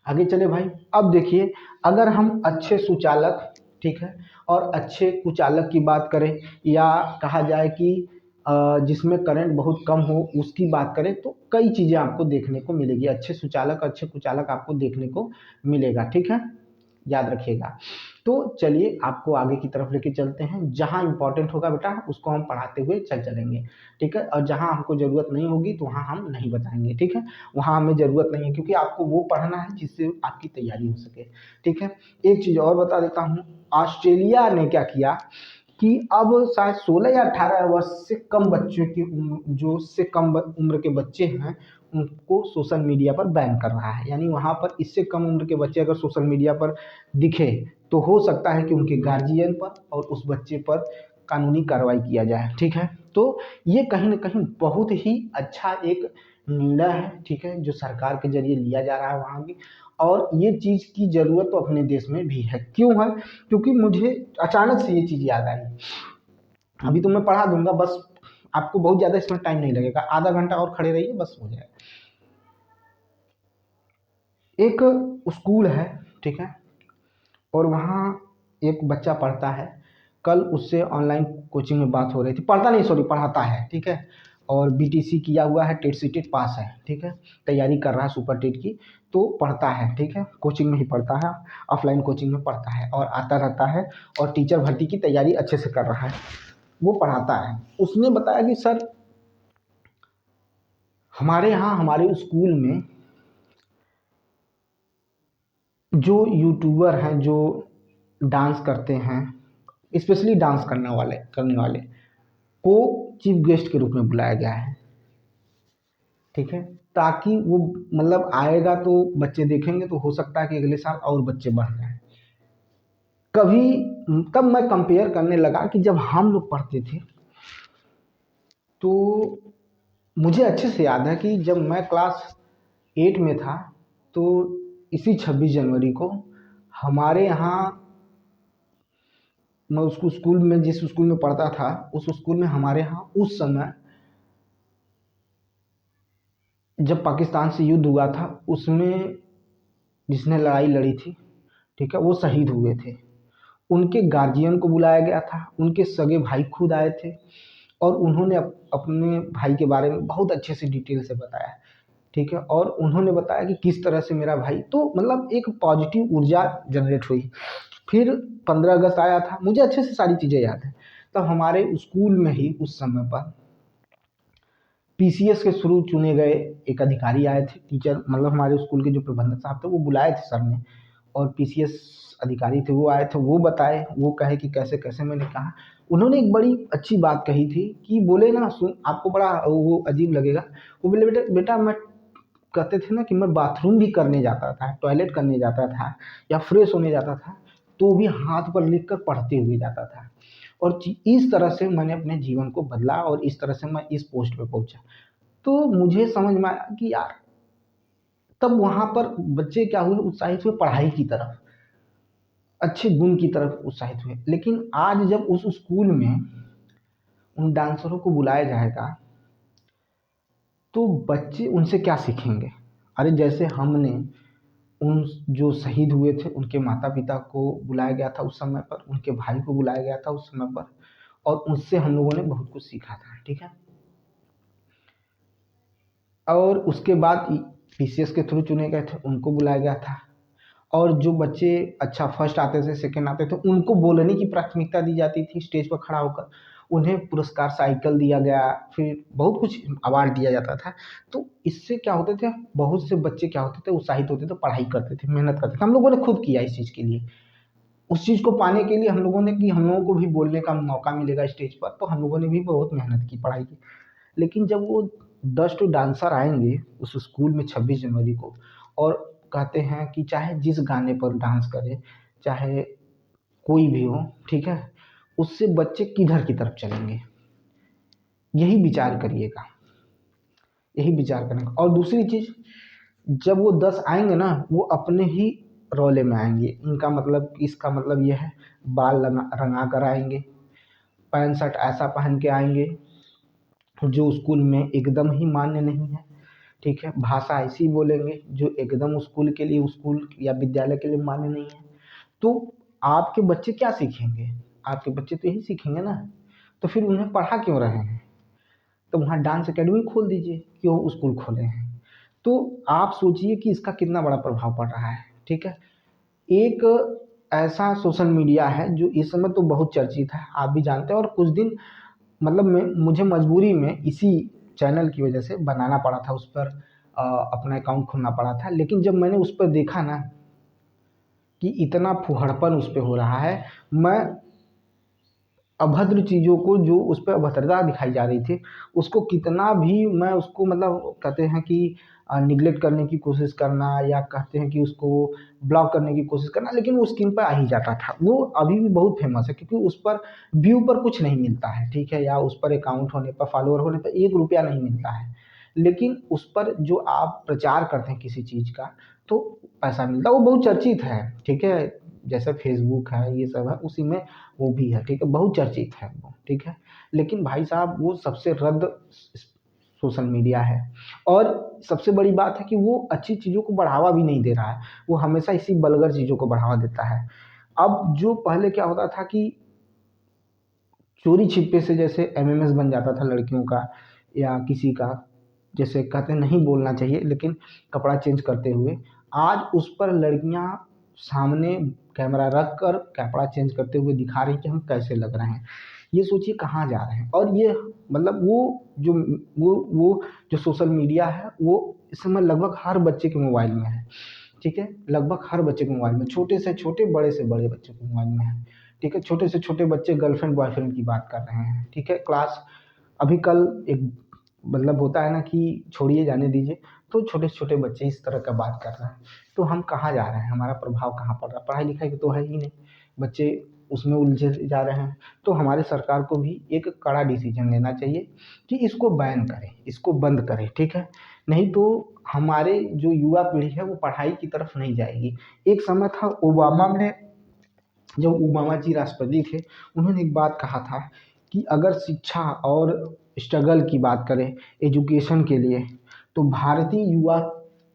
आगे चले भाई, अब देखिए अगर हम अच्छे सुचालक, ठीक है, और अच्छे कुचालक की बात करें, या कहा जाए कि जिसमें करंट बहुत कम हो उसकी बात करें, तो कई चीज़ें आपको देखने को मिलेगी। अच्छे सुचालक, अच्छे कुचालक आपको देखने को मिलेगा, ठीक है, याद रखिएगा। तो चलिए आपको आगे की तरफ लेके चलते हैं। जहाँ इंपॉर्टेंट होगा बेटा उसको हम पढ़ाते हुए चलेंगे, ठीक है। और जहाँ हमको ज़रूरत नहीं होगी तो वहाँ हम नहीं बताएंगे, ठीक है। वहाँ हमें ज़रूरत नहीं है, क्योंकि आपको वो पढ़ना है जिससे आपकी तैयारी हो सके, ठीक है। एक चीज़ और बता देता हूँ, ऑस्ट्रेलिया ने क्या किया कि अब शायद 16 या 18 वर्ष से कम बच्चों की उम्र, जो उससे कम उम्र के बच्चे हैं उनको सोशल मीडिया पर बैन कर रहा है। यानी वहाँ पर इससे कम उम्र के बच्चे अगर सोशल मीडिया पर दिखे तो हो सकता है कि उनके गार्जियन पर और उस बच्चे पर कानूनी कार्रवाई किया जाए, ठीक है। तो ये कहीं ना कहीं बहुत ही अच्छा एक निर्णय है, ठीक है, जो सरकार के जरिए लिया जा रहा है वहाँ भी। और ये चीज़ की ज़रूरत तो अपने देश में भी है। क्यों है? क्योंकि मुझे अचानक से ये चीज़ याद आई। अभी तो मैं पढ़ा दूंगा, बस आपको बहुत ज़्यादा इसमें टाइम नहीं लगेगा, आधा घंटा और खड़े रहिए बस हो जाएगा। एक स्कूल है, ठीक है, और वहाँ एक बच्चा पढ़ता है। कल उससे ऑनलाइन कोचिंग में बात हो रही थी, पढ़ता नहीं सॉरी पढ़ाता है, ठीक है। और बीटीसी किया हुआ है, टेट सीटेट पास है, ठीक है, तैयारी कर रहा है सुपर टेट की। तो पढ़ता है, ठीक है, कोचिंग में ही पढ़ता है, ऑफलाइन कोचिंग में पढ़ता है और आता रहता है, और टीचर भर्ती की तैयारी अच्छे से कर रहा है, वो पढ़ाता है। उसने बताया कि सर हमारे यहाँ हमारे स्कूल में जो यूट्यूबर हैं, जो डांस करते हैं, स्पेशली डांस करने वाले को चीफ गेस्ट के रूप में बुलाया गया है, ठीक है। ताकि वो मतलब आएगा तो बच्चे देखेंगे तो हो सकता है कि अगले साल और बच्चे बढ़ जाएं। कभी तब मैं कंपेयर करने लगा कि जब हम लोग पढ़ते थे तो मुझे अच्छे से याद है कि जब मैं क्लास 8 में था तो इसी 26 जनवरी को हमारे यहाँ, मैं उसको स्कूल में, जिस स्कूल में पढ़ता था उस स्कूल में हमारे यहाँ उस समय जब पाकिस्तान से युद्ध हुआ था उसमें जिसने लड़ाई लड़ी थी, ठीक है, वो शहीद हुए थे। उनके गार्जियन को बुलाया गया था, उनके सगे भाई खुद आए थे और उन्होंने अपने भाई के बारे में बहुत अच्छे से डिटेल से बताया, ठीक है। और उन्होंने बताया कि किस तरह से मेरा भाई, तो मतलब एक पॉजिटिव ऊर्जा जनरेट हुई। फिर 15 अगस्त आया था, मुझे अच्छे से सारी चीज़ें याद है। तब हमारे स्कूल में ही उस समय पर पीसीएस के थ्रू चुने गए एक अधिकारी आए थे, टीचर मतलब हमारे स्कूल के जो प्रबंधक साहब थे वो बुलाए थे सर ने, और पीसीएस अधिकारी थे वो आए थे, वो बताए, वो कहे कि कैसे कैसे। मैंने कहा, उन्होंने एक बड़ी अच्छी बात कही थी कि बोले ना, सुन आपको बड़ा वो अजीब लगेगा, वो बोले बेटा बेटा मैं, कहते थे ना कि मैं बाथरूम भी करने जाता था, टॉयलेट करने जाता था या फ्रेश होने जाता था, तो भी हाथ पर लिख कर पढ़ते हुए जाता था। और इस तरह से मैंने अपने जीवन को बदला और इस तरह से मैं इस पोस्ट पे पहुंचा। तो मुझे समझ में आया कि यार, तब वहाँ पर बच्चे क्या हुए, उत्साहित हुए पढ़ाई की तरफ, अच्छे गुण की तरफ उत्साहित हुए। लेकिन आज जब उस स्कूल में उन डांसरों को बुलाया जाएगा तो बच्चे उनसे क्या सीखेंगे? अरे जैसे हमने उन जो शहीद हुए थे उनके माता पिता को बुलाया गया था उस समय पर, उनके भाई को बुलाया गया था उस समय पर, और उससे हम लोगों ने बहुत कुछ सीखा था, ठीक है। और उसके बाद पीसीएस के थ्रू चुने गए थे, उनको बुलाया गया था। और जो बच्चे अच्छा फर्स्ट आते थे, सेकंड आते थे, उनको बोलने की प्राथमिकता दी जाती थी स्टेज पर खड़ा होकर, उन्हें पुरस्कार साइकिल दिया गया, फिर बहुत कुछ अवार्ड दिया जाता था। तो इससे क्या होते थे, बहुत से बच्चे क्या होते थे, उत्साहित होते थे, पढ़ाई करते थे, मेहनत करते थे। हम लोगों ने खुद किया इस चीज़ के लिए, उस चीज़ को पाने के लिए हम लोगों ने, कि हम लोगों को भी बोलने का मौका मिलेगा स्टेज पर, तो हम लोगों ने भी बहुत मेहनत की, पढ़ाई की। लेकिन जब वो 10 टू डांसर आएंगे उस स्कूल में 26 जनवरी को, और कहते हैं कि चाहे जिस गाने पर डांस करे, चाहे कोई भी हो, ठीक है, उससे बच्चे किधर की तरफ चलेंगे, यही विचार करिएगा, यही विचार करेंगे। और दूसरी चीज़, जब वो 10 आएंगे ना, वो अपने ही रोले में आएंगे। इनका मतलब, इसका मतलब ये है, बाल रंगा कर आएंगे, पैंट शर्ट ऐसा पहन के आएंगे जो स्कूल में एकदम ही मान्य नहीं है, ठीक है, भाषा ऐसी बोलेंगे जो एकदम स्कूल के लिए, स्कूल या विद्यालय के लिए मान्य नहीं है। तो आपके बच्चे क्या सीखेंगे? आपके बच्चे तो यही सीखेंगे ना। तो फिर उन्हें पढ़ा क्यों रहे हैं? तो वहाँ डांस एकेडमी खोल दीजिए, क्यों स्कूल खोले हैं? तो आप सोचिए कि इसका कितना बड़ा प्रभाव पड़ रहा है, ठीक है। एक ऐसा सोशल मीडिया है जो इस समय तो बहुत चर्चित है, आप भी जानते हैं, और कुछ दिन मतलब मुझे मजबूरी में इसी चैनल की वजह से बनाना पड़ा था, उस पर अपना अकाउंट खोलना पड़ा था। लेकिन जब मैंने उस पर देखा ना कि इतना फुहड़पन उस पर हो रहा है, मैं अभद्र चीज़ों को, जो उस पर अभद्रता दिखाई जा रही थी, उसको कितना भी मैं उसको, मतलब कहते हैं कि निगलेक्ट करने की कोशिश करना, या कहते हैं कि उसको ब्लॉक करने की कोशिश करना, लेकिन वो स्क्रीन पर आ ही जाता था। वो अभी भी बहुत फेमस है, क्योंकि उस पर व्यू पर कुछ नहीं मिलता है, ठीक है, या उस पर अकाउंट होने पर, फॉलोअर होने पर 1 रुपया नहीं मिलता है। लेकिन उस पर जो आप प्रचार करते हैं किसी चीज़ का, तो पैसा मिलता है, वो बहुत चर्चित है, ठीक है। जैसे फेसबुक है, ये सब है, उसी में वो भी है, ठीक है, बहुत चर्चित है वो, ठीक है। लेकिन भाई साहब, वो सबसे रद्द सोशल मीडिया है। और सबसे बड़ी बात है कि वो अच्छी चीज़ों को बढ़ावा भी नहीं दे रहा है, वो हमेशा इसी बलगर चीज़ों को बढ़ावा देता है। अब जो पहले क्या होता था कि चोरी छिपे से जैसे एमएमएस बन जाता था लड़कियों का या किसी का, जैसे कहते नहीं बोलना चाहिए, लेकिन कपड़ा चेंज करते हुए, आज उस पर लड़कियां सामने कैमरा रख कर कपड़ा चेंज करते हुए दिखा रही कि हम कैसे लग रहे हैं। ये सोचिए कहाँ जा रहे हैं। और ये मतलब जो वो जो सोशल मीडिया है, वो इस समय लगभग हर बच्चे के मोबाइल में है, ठीक है, लगभग हर बच्चे के मोबाइल में, छोटे से छोटे, बड़े से बड़े बच्चे के मोबाइल में है, ठीक है। छोटे से छोटे बच्चे गर्लफ्रेंड बॉयफ्रेंड की बात कर रहे हैं, ठीक है। क्लास, अभी कल एक मतलब होता है ना कि छोड़िए, जाने दीजिए, तो छोटे से छोटे बच्चे इस तरह का बात कर रहे हैं। तो हम कहाँ जा रहे हैं? हमारा प्रभाव कहाँ पड़ रहा है? पढ़ाई लिखाई तो है ही नहीं, बच्चे उसमें उलझे जा रहे हैं। तो हमारे सरकार को भी एक कड़ा डिसीजन लेना चाहिए कि इसको बैन करें, इसको बंद करें, ठीक है। नहीं तो हमारे जो युवा पीढ़ी है वो पढ़ाई की तरफ नहीं जाएगी। एक समय था ओबामा ने, जब ओबामा जी राष्ट्रपति थे, उन्होंने एक बात कहा था कि अगर शिक्षा और स्ट्रगल की बात करें एजुकेशन के लिए, तो भारतीय युवा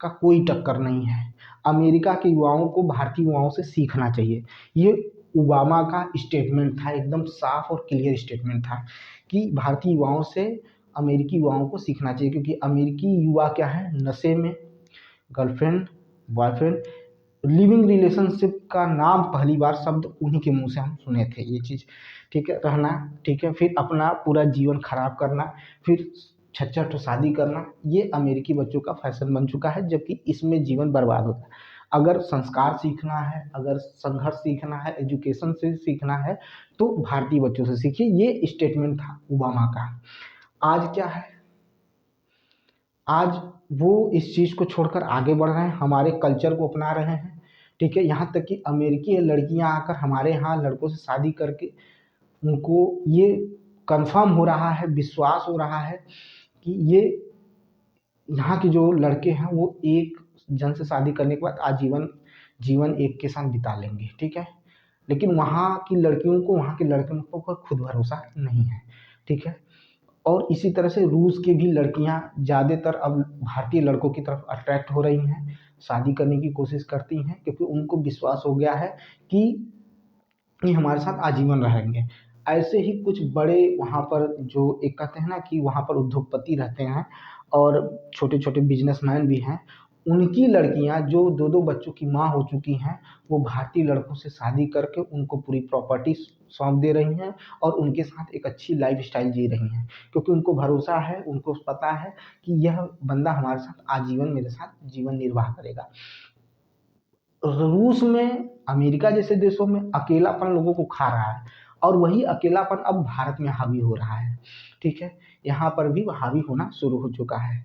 का कोई टक्कर नहीं है। अमेरिका के युवाओं को भारतीय युवाओं से सीखना चाहिए। ये ओबामा का स्टेटमेंट था, एकदम साफ और क्लियर स्टेटमेंट था कि भारतीय युवाओं से अमेरिकी युवाओं को सीखना चाहिए, क्योंकि अमेरिकी युवा क्या है, नशे में, गर्लफ्रेंड, बॉयफ्रेंड, लिविंग रिलेशनशिप का नाम पहली बार शब्द उन्हीं के मुंह से हम सुने थे ये चीज़, ठीक है, रहना, ठीक है, फिर अपना पूरा जीवन खराब करना, फिर छच्चा शादी करना, ये अमेरिकी बच्चों का फैशन बन चुका है, जबकि इसमें जीवन बर्बाद होता है। अगर संस्कार सीखना है, अगर संघर्ष सीखना है, एजुकेशन से सीखना है, तो भारतीय बच्चों से सीखिए। ये स्टेटमेंट था ओबामा का। आज क्या है, आज वो इस चीज़ को छोड़कर आगे बढ़ रहे हैं, हमारे कल्चर को अपना रहे हैं, ठीक है, यहाँ तक कि अमेरिकी लड़कियां आकर हमारे यहाँ लड़कों से शादी करके उनको ये कंफर्म हो रहा है, विश्वास हो रहा है कि ये यहाँ के जो लड़के हैं वो एक जन से शादी करने के बाद आजीवन जीवन एक के साथ बिता लेंगे, ठीक है, लेकिन वहाँ की लड़कियों को, वहाँ के लड़कों को खुद भरोसा नहीं है, ठीक है। और इसी तरह से रूस की भी लड़कियां ज़्यादातर अब भारतीय लड़कों की तरफ अट्रैक्ट हो रही हैं, शादी करने की कोशिश करती हैं, क्योंकि उनको विश्वास हो गया है कि ये हमारे साथ आजीवन रहेंगे। ऐसे ही कुछ बड़े वहाँ पर जो एक कहते हैं ना कि वहाँ पर उद्योगपति रहते हैं और छोटे छोटे बिजनेसमैन भी हैं, उनकी लड़कियां जो दो दो बच्चों की माँ हो चुकी हैं, वो भारतीय लड़कों से शादी करके उनको पूरी प्रॉपर्टी सौंप दे रही हैं और उनके साथ एक अच्छी लाइफ स्टाइल जी रही हैं, क्योंकि उनको भरोसा है, उनको पता है कि यह बंदा हमारे साथ आजीवन मेरे साथ जीवन निर्वाह करेगा। रूस में, अमेरिका जैसे देशों में अकेलापन लोगों को खा रहा है, और वही अकेलापन अब भारत में हावी हो रहा है, ठीक है, यहाँ पर भी हावी होना शुरू हो चुका है।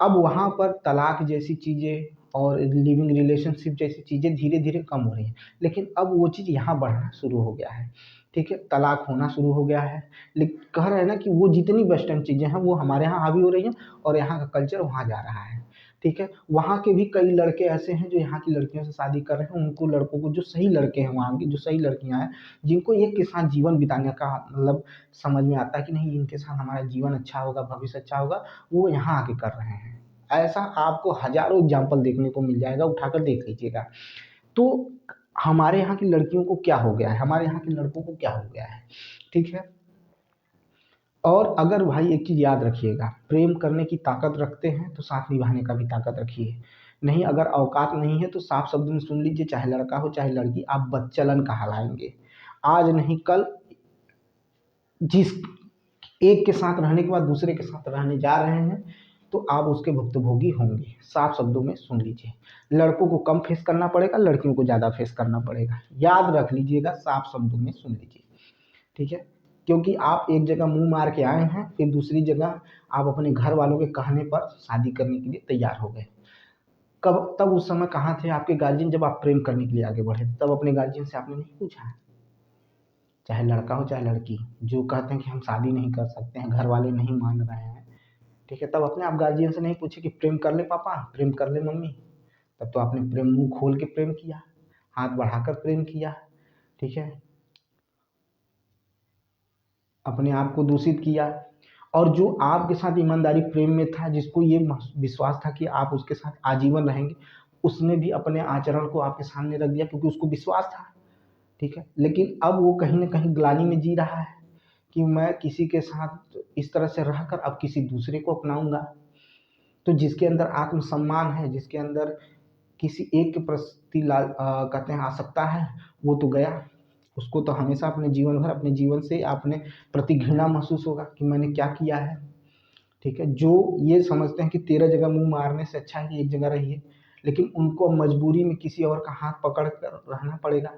अब वहाँ पर तलाक जैसी चीज़ें और लिविंग रिलेशनशिप जैसी चीज़ें धीरे धीरे कम हो रही हैं, लेकिन अब वो चीज़ यहाँ बढ़ना शुरू हो गया है, ठीक है, तलाक होना शुरू हो गया है। लेकिन कह रहे हैं ना कि वो जितनी वेस्टर्न चीज़ें हैं वो हमारे यहाँ हावी हो रही हैं और यहाँ का कल्चर वहाँ जा रहा है, ठीक है। वहाँ के भी कई लड़के ऐसे हैं जो यहाँ की लड़कियों से शादी कर रहे हैं, उनको लड़कों को, जो सही लड़के हैं वहाँ की, जो सही लड़कियाँ हैं, जिनको एक के साथ जीवन बिताने का मतलब समझ में आता है कि नहीं इनके साथ हमारा जीवन अच्छा होगा, भविष्य अच्छा होगा, वो यहाँ आके कर रहे हैं। ऐसा आपको हजारों एग्जाम्पल देखने को मिल जाएगा, उठाकर देख लीजिएगा। तो हमारे यहाँ की लड़कियों को क्या हो गया है, हमारे यहाँ के लड़कों को क्या हो गया है, ठीक है। और अगर भाई एक चीज़ याद रखिएगा, प्रेम करने की ताकत रखते हैं तो साथ निभाने का भी ताकत रखिए, नहीं अगर औकात नहीं है तो साफ शब्द में सुन लीजिए, चाहे लड़का हो चाहे लड़की, आप बच्चलन कहलाएंगे। आज नहीं कल जिस एक के साथ रहने के बाद दूसरे के साथ रहने जा रहे हैं, तो आप उसके भुक्तभोगी होंगे, साफ शब्दों में सुन लीजिए। लड़कों को कम फेस करना पड़ेगा, लड़कियों को ज़्यादा फेस करना पड़ेगा, याद रख लीजिएगा, साफ शब्दों में सुन लीजिए, ठीक है। क्योंकि आप एक जगह मुंह मार के आए हैं, फिर दूसरी जगह आप अपने घर वालों के कहने पर शादी करने के लिए तैयार हो गए। कब, तब उस समय कहाँ थे आपके गार्जियन जब आप प्रेम करने के लिए आगे बढ़े? तब अपने गार्जियन से आपने नहीं पूछा है? चाहे लड़का हो चाहे लड़की, जो कहते हैं कि हम शादी नहीं कर सकते हैं, घर वाले नहीं मान रहे हैं, ठीक है, तब अपने आप गार्जियन से नहीं पूछे कि प्रेम कर ले पापा, प्रेम कर ले मम्मी? तब तो आपने प्रेम मुंह खोल के प्रेम किया, हाथ बढ़ाकर प्रेम किया, ठीक है, अपने आप को दूषित किया। और जो आपके साथ ईमानदारी प्रेम में था, जिसको ये विश्वास था कि आप उसके साथ आजीवन रहेंगे, उसने भी अपने आचरण को आपके सामने रख दिया, क्योंकि उसको विश्वास था, ठीक है। लेकिन अब वो कहीं ना कहीं ग्लानि में जी रहा है कि मैं किसी के साथ इस तरह से रहकर अब किसी दूसरे को अपनाऊंगा। तो जिसके अंदर आत्मसम्मान है, जिसके अंदर किसी एक के प्रति कहते हैं आसक्ता है, वो तो गया। उसको तो हमेशा अपने जीवन भर, अपने जीवन से अपने प्रति घृणा महसूस होगा कि मैंने क्या किया है, ठीक है। जो ये समझते हैं कि 13 जगह मुंह मारने से अच्छा है कि एक जगह रहिए, लेकिन उनको मजबूरी में किसी और का हाथ पकड़ कर रहना पड़ेगा,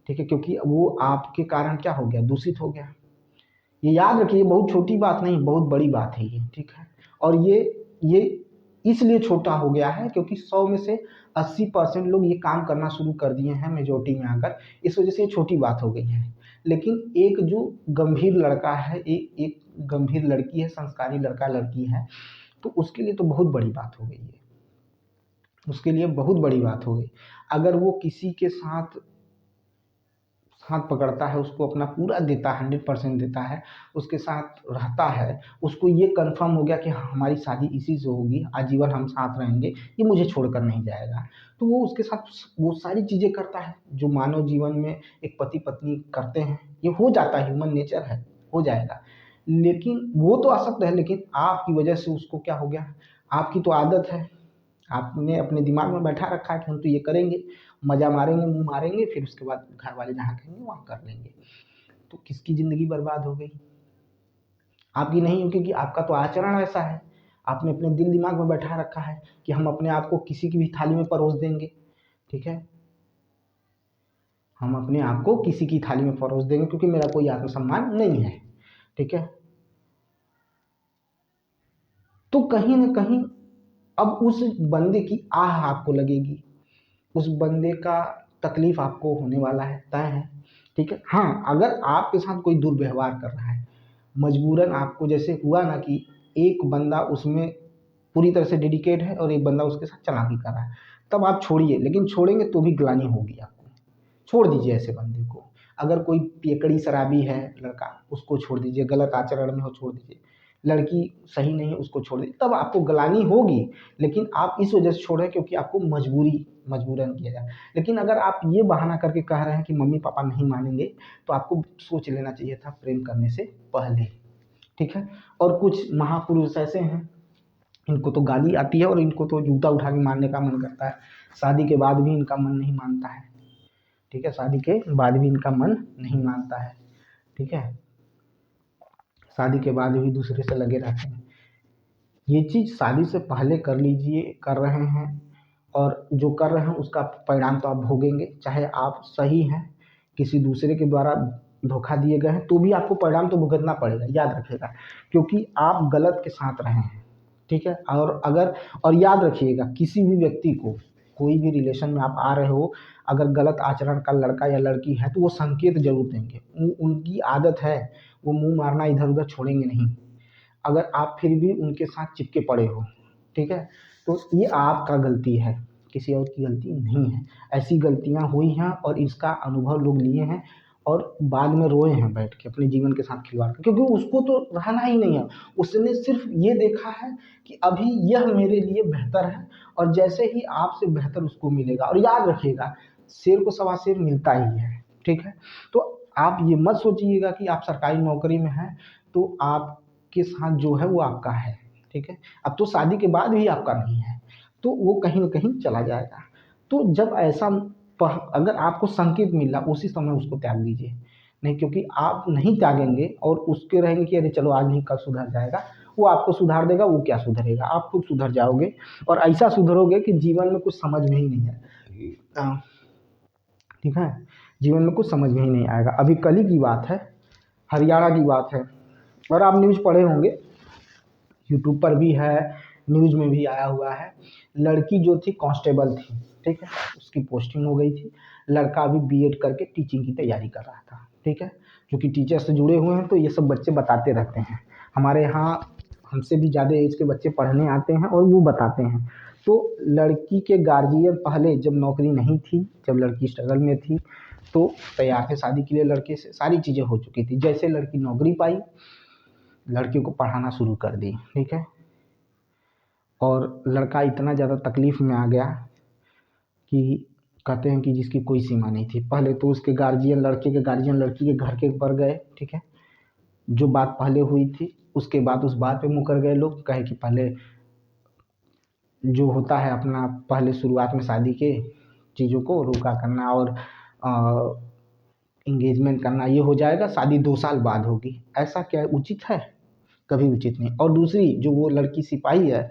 ठीक है, क्योंकि वो आपके कारण क्या हो गया, दूषित हो गया। ये याद रखिए, बहुत छोटी बात नहीं, बहुत बड़ी बात है ये, ठीक है। और ये इसलिए छोटा हो गया है क्योंकि 100 में से 80% लोग ये काम करना शुरू कर दिए हैं मेजोरिटी में आकर, इस वजह से ये छोटी बात हो गई है। लेकिन एक जो गंभीर लड़का है, एक गंभीर लड़की है, संस्कारी लड़का लड़की है, तो उसके लिए तो बहुत बड़ी बात हो गई है, उसके लिए बहुत बड़ी बात हो गई। अगर वो किसी के साथ हाथ पकड़ता है, उसको अपना पूरा देता है, 100% देता है, उसके साथ रहता है, उसको ये कंफर्म हो गया कि हाँ, हमारी शादी इसी से होगी, आजीवन हम साथ रहेंगे, ये मुझे छोड़कर नहीं जाएगा, तो वो उसके साथ वो सारी चीज़ें करता है जो मानव जीवन में एक पति पत्नी करते हैं। ये हो जाता है, ह्यूमन नेचर है, हो जाएगा। लेकिन वो तो आसक्त है, लेकिन आपकी वजह से उसको क्या हो गया, आपकी तो आदत है, आपने अपने दिमाग में बैठा रखा है कि हम तो ये करेंगे, मज़ा मारेंगे, मुँह मारेंगे, फिर उसके बाद घर वाले जहाँ कहेंगे वहाँ कर लेंगे। तो किसकी ज़िंदगी बर्बाद हो गई? आपकी नहीं हो, क्योंकि आपका तो आचरण ऐसा है। आपने अपने दिल दिमाग में बैठा रखा है कि हम अपने आप को किसी की भी थाली में परोस देंगे, ठीक है? हम अपने आप को किसी की थाली में परोस देंगे क्योंकि मेरा कोई आत्मसम्मान नहीं है, ठीक है? तो कहीं न कहीं अब उस बंदे की आह आपको लगेगी, उस बंदे का तकलीफ आपको होने वाला है, तय है, ठीक है? हाँ, अगर आपके साथ कोई दुर्व्यवहार कर रहा है, मजबूरन आपको जैसे हुआ ना कि एक बंदा उसमें पूरी तरह से डेडिकेट है और एक बंदा उसके साथ चालाकी कर रहा है, तब आप छोड़िए, लेकिन छोड़ेंगे तो भी ग्लानि होगी आपको। छोड़ दीजिए ऐसे बंदे को। अगर कोई पियकड़ी शराबी है लड़का, उसको छोड़ दीजिए, गलत आचरण में हो छोड़ दीजिए, लड़की सही नहीं है उसको छोड़ दीजिए, तब आपको ग्लानि होगी, लेकिन आप इस वजह से छोड़ रहे हैं क्योंकि आपको मजबूरन किया जाए। लेकिन अगर आप ये बहाना करके कह रहे हैं कि मम्मी पापा नहीं मानेंगे, तो आपको सोच लेना चाहिए था प्रेम करने से पहले, ठीक है? और कुछ महापुरुष ऐसे हैं, इनको तो गाली आती है और इनको तो जूता उठा के मारने का मन करता है, शादी के बाद भी इनका मन नहीं मानता है, ठीक है? शादी के बाद भी इनका मन नहीं मानता है, ठीक है? शादी के बाद भी दूसरे से लगे रहते हैं। ये चीज़ शादी से पहले कर लीजिए, कर रहे हैं, और जो कर रहे हैं उसका परिणाम तो आप भोगेंगे, चाहे आप सही हैं, किसी दूसरे के द्वारा धोखा दिए गए हैं, तो भी आपको परिणाम तो भुगतना पड़ेगा, याद रखिएगा, क्योंकि आप गलत के साथ रहे हैं, ठीक है? और याद रखिएगा, किसी भी व्यक्ति को, कोई भी रिलेशन में आप आ रहे हो, अगर गलत आचरण का लड़का या लड़की है तो वो संकेत ज़रूर देंगे। उनकी आदत है, वो मुँह मारना इधर-उधर छोड़ेंगे नहीं। अगर आप फिर भी उनके साथ चिपके पड़े हो, ठीक है? तो ये आपका गलती है, किसी और की गलती नहीं है। ऐसी गलतियाँ हुई हैं और इसका अनुभव लोग लिए हैं और बाद में रोए हैं बैठ के अपने जीवन के साथ खिलवाड़ कर, क्योंकि उसको तो रहना ही नहीं है। उसने सिर्फ़ ये देखा है कि अभी यह मेरे लिए बेहतर है, और जैसे ही आपसे बेहतर उसको मिलेगा, और याद रखिएगा, शेर को सवा शेर मिलता ही है, ठीक है? तो आप ये मत सोचिएगा कि आप सरकारी नौकरी में हैं, तो आपके साथ जो है वो आपका है, ठीक है? अब तो शादी के बाद भी आपका नहीं है, तो वो कहीं न कहीं चला जाएगा। तो जब ऐसा अगर आपको संकेत मिला, उसी समय उसको त्याग दीजिए। नहीं, क्योंकि आप नहीं त्यागेंगे और उसके रहेंगे कि अरे चलो आज नहीं कल सुधर जाएगा, वो आपको सुधार देगा, वो क्या सुधरेगा? आप खुद सुधर जाओगे और ऐसा सुधरोगे कि जीवन में कुछ समझ में ही नहीं आएगा, ठीक है? जीवन में कुछ समझ में ही नहीं आएगा। अभी कल ही की बात है, हरियाणा की बात है, और आप न्यूज़ पढ़े होंगे, यूट्यूब पर भी है, न्यूज़ में भी आया हुआ है। लड़की जो थी कांस्टेबल थी, ठीक है? उसकी पोस्टिंग हो गई थी। लड़का अभी बीएड करके टीचिंग की तैयारी कर रहा था, ठीक है? क्योंकि टीचर से जुड़े हुए हैं तो ये सब बच्चे बताते रहते हैं। हमारे यहाँ हमसे भी ज़्यादा एज के बच्चे पढ़ने आते हैं और वो बताते हैं। तो लड़की के गार्जियन पहले जब नौकरी नहीं थी, जब लड़की स्ट्रगल में थी, तो तैयार थे शादी के लिए, लड़के से सारी चीज़ें हो चुकी थी। जैसे लड़की नौकरी पाई, लड़के को पढ़ाना शुरू कर दी, ठीक है? और लड़का इतना ज़्यादा तकलीफ़ में आ गया कि कहते हैं कि जिसकी कोई सीमा नहीं थी। पहले तो उसके गार्जियन, लड़के के गार्जियन लड़की के घर के पर गए, ठीक है? जो बात पहले हुई थी, उसके बाद उस बात पे मुकर गए लोग, कहे कि पहले जो होता है अपना, पहले शुरुआत में शादी के चीज़ों को रोका करना और एंगेजमेंट करना, ये हो जाएगा, शादी 2 साल बाद होगी। ऐसा क्या उचित है? कभी उचित नहीं। और दूसरी जो वो लड़की सिपाही है,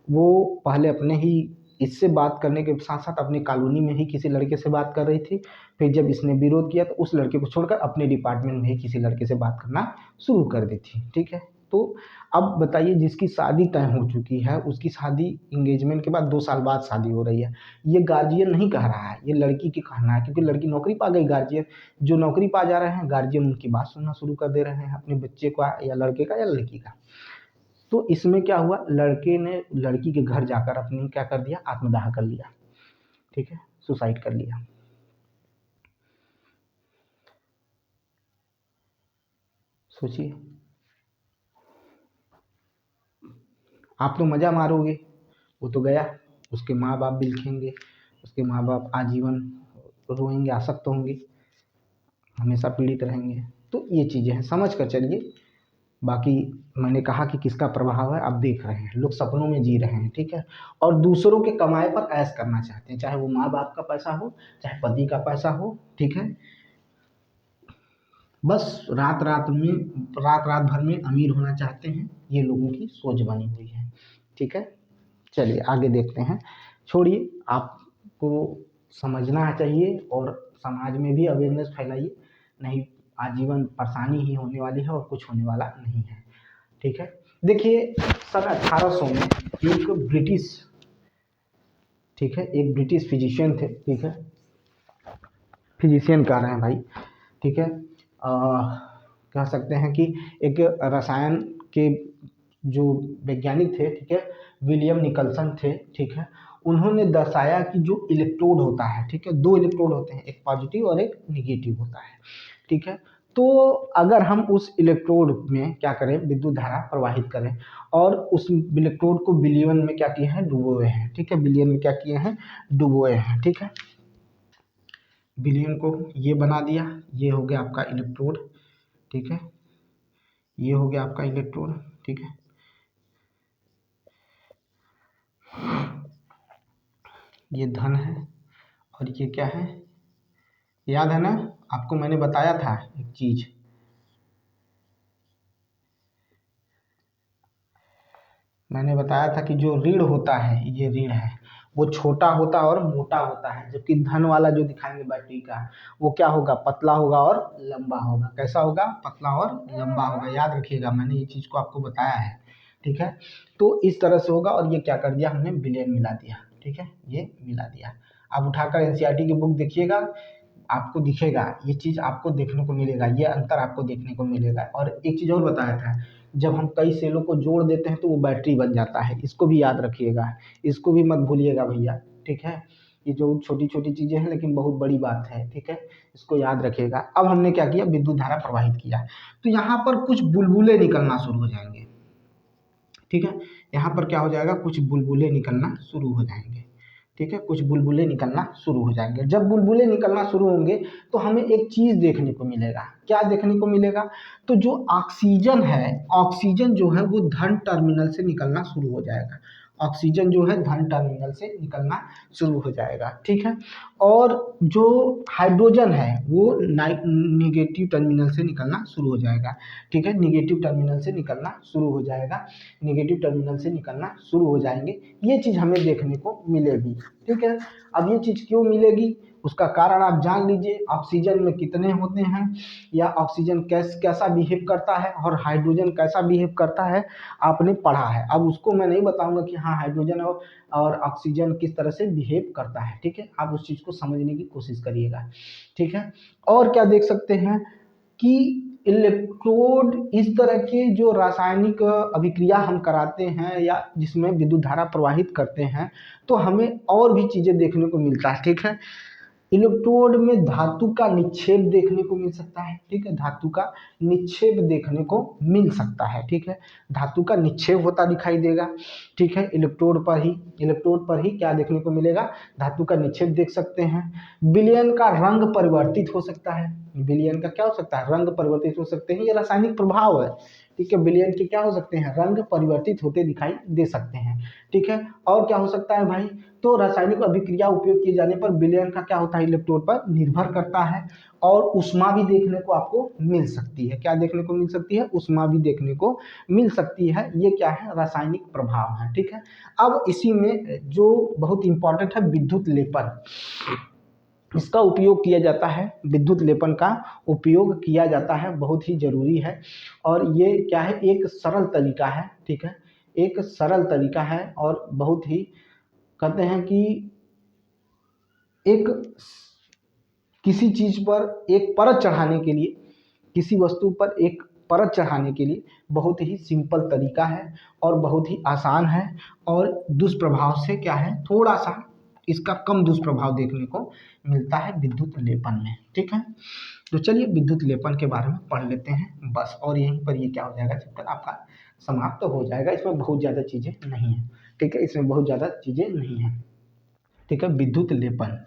वो पहले अपने ही इससे बात करने के साथ-साथ अपनी कॉलोनी में ही किसी लड़के से बात कर रही थी। फिर जब इसने विरोध किया तो उस लड़के को छोड़कर अपने डिपार्टमेंट में ही किसी लड़के से बात करना शुरू कर दी थी, ठीक है? तो अब बताइए, जिसकी शादी तय हो चुकी है, उसकी शादी एंगेजमेंट के बाद 2 साल बाद शादी हो रही है। ये गार्जियन नहीं कह रहा है, ये लड़की की कहना है, क्योंकि लड़की नौकरी पा गई, गार्जियन जो नौकरी पा जा रहे हैं, गार्जियन उनकी बात सुनना शुरू कर दे रहे हैं अपने बच्चे का, या लड़के का या लड़की का। तो इसमें क्या हुआ, लड़के ने लड़की के घर जाकर अपनी क्या कर दिया, आत्मदाह कर लिया, ठीक है? सुसाइड कर लिया। सोचिए, आप तो मज़ा मारोगे, वो तो गया, उसके माँ बाप भी लिखेंगे, उसके माँ बाप आजीवन रोएंगे, आसक्त होंगे, हमेशा पीड़ित रहेंगे। तो ये चीज़ें हैं, समझ कर चलिए। बाकी मैंने कहा कि किसका प्रभाव है, आप देख रहे हैं लोग सपनों में जी रहे हैं, ठीक है, और दूसरों के कमाए पर ऐश करना चाहते हैं, चाहे वो माँ बाप का पैसा हो, चाहे पति का पैसा हो, ठीक है, बस रात रात भर में अमीर होना चाहते हैं, ये लोगों की सोच बनी हुई है, ठीक है। चलिए आगे देखते हैं, छोड़िए, आपको समझना चाहिए और समाज में भी अवेयरनेस फैलाइए, नहीं आजीवन परेशानी ही होने वाली है और कुछ होने वाला नहीं है, ठीक है। देखिए सन 1800 में एक ब्रिटिश, ठीक है, एक ब्रिटिश फिजिशियन थे, ठीक है, फिजिशियन कह रहे हैं भाई, ठीक है, कह सकते हैं कि एक रसायन के जो वैज्ञानिक थे, ठीक है, विलियम निकलसन थे, ठीक है, उन्होंने दर्शाया कि जो इलेक्ट्रोड होता है, ठीक है, दो इलेक्ट्रोड होते हैं, एक पॉजिटिव और एक निगेटिव होता है, ठीक है, तो अगर हम उस इलेक्ट्रोड में क्या करें, विद्युत धारा प्रवाहित करें और उस इलेक्ट्रोड को विलियन में क्या किए हैं, डुबोए हैं, ठीक है, विलियन में क्या किए हैं, डुबोए हैं, ठीक है, विलियन को ये बना दिया, ये हो गया आपका इलेक्ट्रोड, ठीक है, ये हो गया आपका इलेक्ट्रोड, ठीक है, ये धन है और ये क्या है, याद है ना, आपको मैंने बताया था एक चीज, मैंने बताया था कि जो ऋण होता है, ये ऋण है, वो छोटा होता और मोटा होता है, जबकि धन वाला जो दिखाएंगे बैटरी का, वो क्या होगा, पतला होगा और लंबा होगा, कैसा होगा, पतला और लंबा होगा, याद रखिएगा, मैंने ये चीज को आपको बताया है, ठीक है, तो इस तरह से होगा, और ये क्या कर दिया हमने, विलयन मिला दिया, ठीक है, ये मिला दिया, आप उठाकर एनसीईआरटी की बुक देखिएगा, आपको दिखेगा, ये चीज आपको देखने को मिलेगा, ये अंतर आपको देखने को मिलेगा, और एक चीज और बताया था, जब हम कई सेलों को जोड़ देते हैं तो वो बैटरी बन जाता है, इसको भी याद रखिएगा, इसको भी मत भूलिएगा भैया, ठीक है, ये जो छोटी छोटी चीजें हैं लेकिन बहुत बड़ी बात है, ठीक है, इसको याद रखिएगा। अब हमने क्या किया, विद्युत धारा प्रवाहित किया, तो यहाँ पर कुछ बुलबुले निकलना शुरू हो जाएंगे, ठीक है, यहाँ पर क्या हो जाएगा, कुछ बुलबुले निकलना शुरू हो जाएंगे, ठीक है, कुछ बुलबुले निकलना शुरू हो जाएंगे, जब बुलबुले निकलना शुरू होंगे तो हमें एक चीज देखने को मिलेगा, क्या देखने को मिलेगा, तो जो ऑक्सीजन है, ऑक्सीजन जो है वो धन टर्मिनल से निकलना शुरू हो जाएगा, ऑक्सीजन जो है धन टर्मिनल से निकलना शुरू हो जाएगा, ठीक है, और जो हाइड्रोजन है वो निगेटिव टर्मिनल से निकलना शुरू हो जाएगा, ठीक है, निगेटिव टर्मिनल से निकलना शुरू हो जाएगा, निगेटिव टर्मिनल से निकलना शुरू हो जाएंगे, ये चीज हमें देखने को मिलेगी, ठीक है। अब ये चीज क्यों मिलेगी, उसका कारण आप जान लीजिए, ऑक्सीजन में कितने होते हैं, या ऑक्सीजन कैसा बिहेव करता है और हाइड्रोजन कैसा बिहेव करता है, आपने पढ़ा है, अब उसको मैं नहीं बताऊंगा कि हाँ हाइड्रोजन और ऑक्सीजन किस तरह से बिहेव करता है, ठीक है, आप उस चीज को समझने की कोशिश करिएगा, ठीक है। और क्या देख सकते हैं कि इलेक्ट्रोड, इस तरह के जो रासायनिक अभिक्रिया हम कराते हैं या जिसमें विद्युत धारा प्रवाहित करते हैं, तो हमें और भी चीजें देखने को मिलता है, ठीक है, इलेक्ट्रोड में धातु का निक्षेप देखने को मिल सकता है, ठीक है, धातु का निक्षेप देखने को मिल सकता है, ठीक है, धातु का निक्षेप होता दिखाई देगा, ठीक है, इलेक्ट्रोड पर ही क्या देखने को मिलेगा, धातु का निक्षेप देख सकते हैं, विलयन का रंग परिवर्तित हो सकता है, विलयन का क्या हो सकता है, रंग परिवर्तित हो सकते हैं, ये रासायनिक प्रभाव है, ठीक है, विलयन के क्या हो सकते हैं, रंग परिवर्तित होते दिखाई दे सकते हैं, ठीक है, और क्या हो सकता है भाई, तो रासायनिक अभिक्रिया उपयोग किए जाने पर विलयन का क्या होता है, इलेक्ट्रोड पर निर्भर करता है, और ऊष्मा भी देखने को आपको मिल सकती है, क्या देखने को मिल सकती है, ऊष्मा भी देखने को मिल सकती है, ये क्या है, रासायनिक प्रभाव है, ठीक है। अब इसी में जो बहुत इंपॉर्टेंट है, विद्युत लेपन, इसका उपयोग किया जाता है, विद्युत लेपन का उपयोग किया जाता है, बहुत ही जरूरी है, और ये क्या है, एक सरल तरीका है, ठीक है, एक सरल तरीका है, और बहुत ही कहते हैं कि एक किसी चीज पर एक परत चढ़ाने के लिए, किसी वस्तु पर एक परत चढ़ाने के लिए बहुत ही सिंपल तरीका है और बहुत ही आसान है, और दुष्प्रभाव से क्या है, थोड़ा सा इसका कम दुष्प्रभाव देखने को मिलता है विद्युत लेपन में, ठीक है। तो चलिए विद्युत लेपन के बारे में पढ़ लेते हैं बस, और यहीं पर ये क्या हो जाएगा, चैप्टर आपका समाप्त तो हो जाएगा, इसमें बहुत ज़्यादा चीज़ें नहीं है, ठीक है, इसमें बहुत ज़्यादा चीज़ें नहीं है, ठीक है, विद्युत लेपन,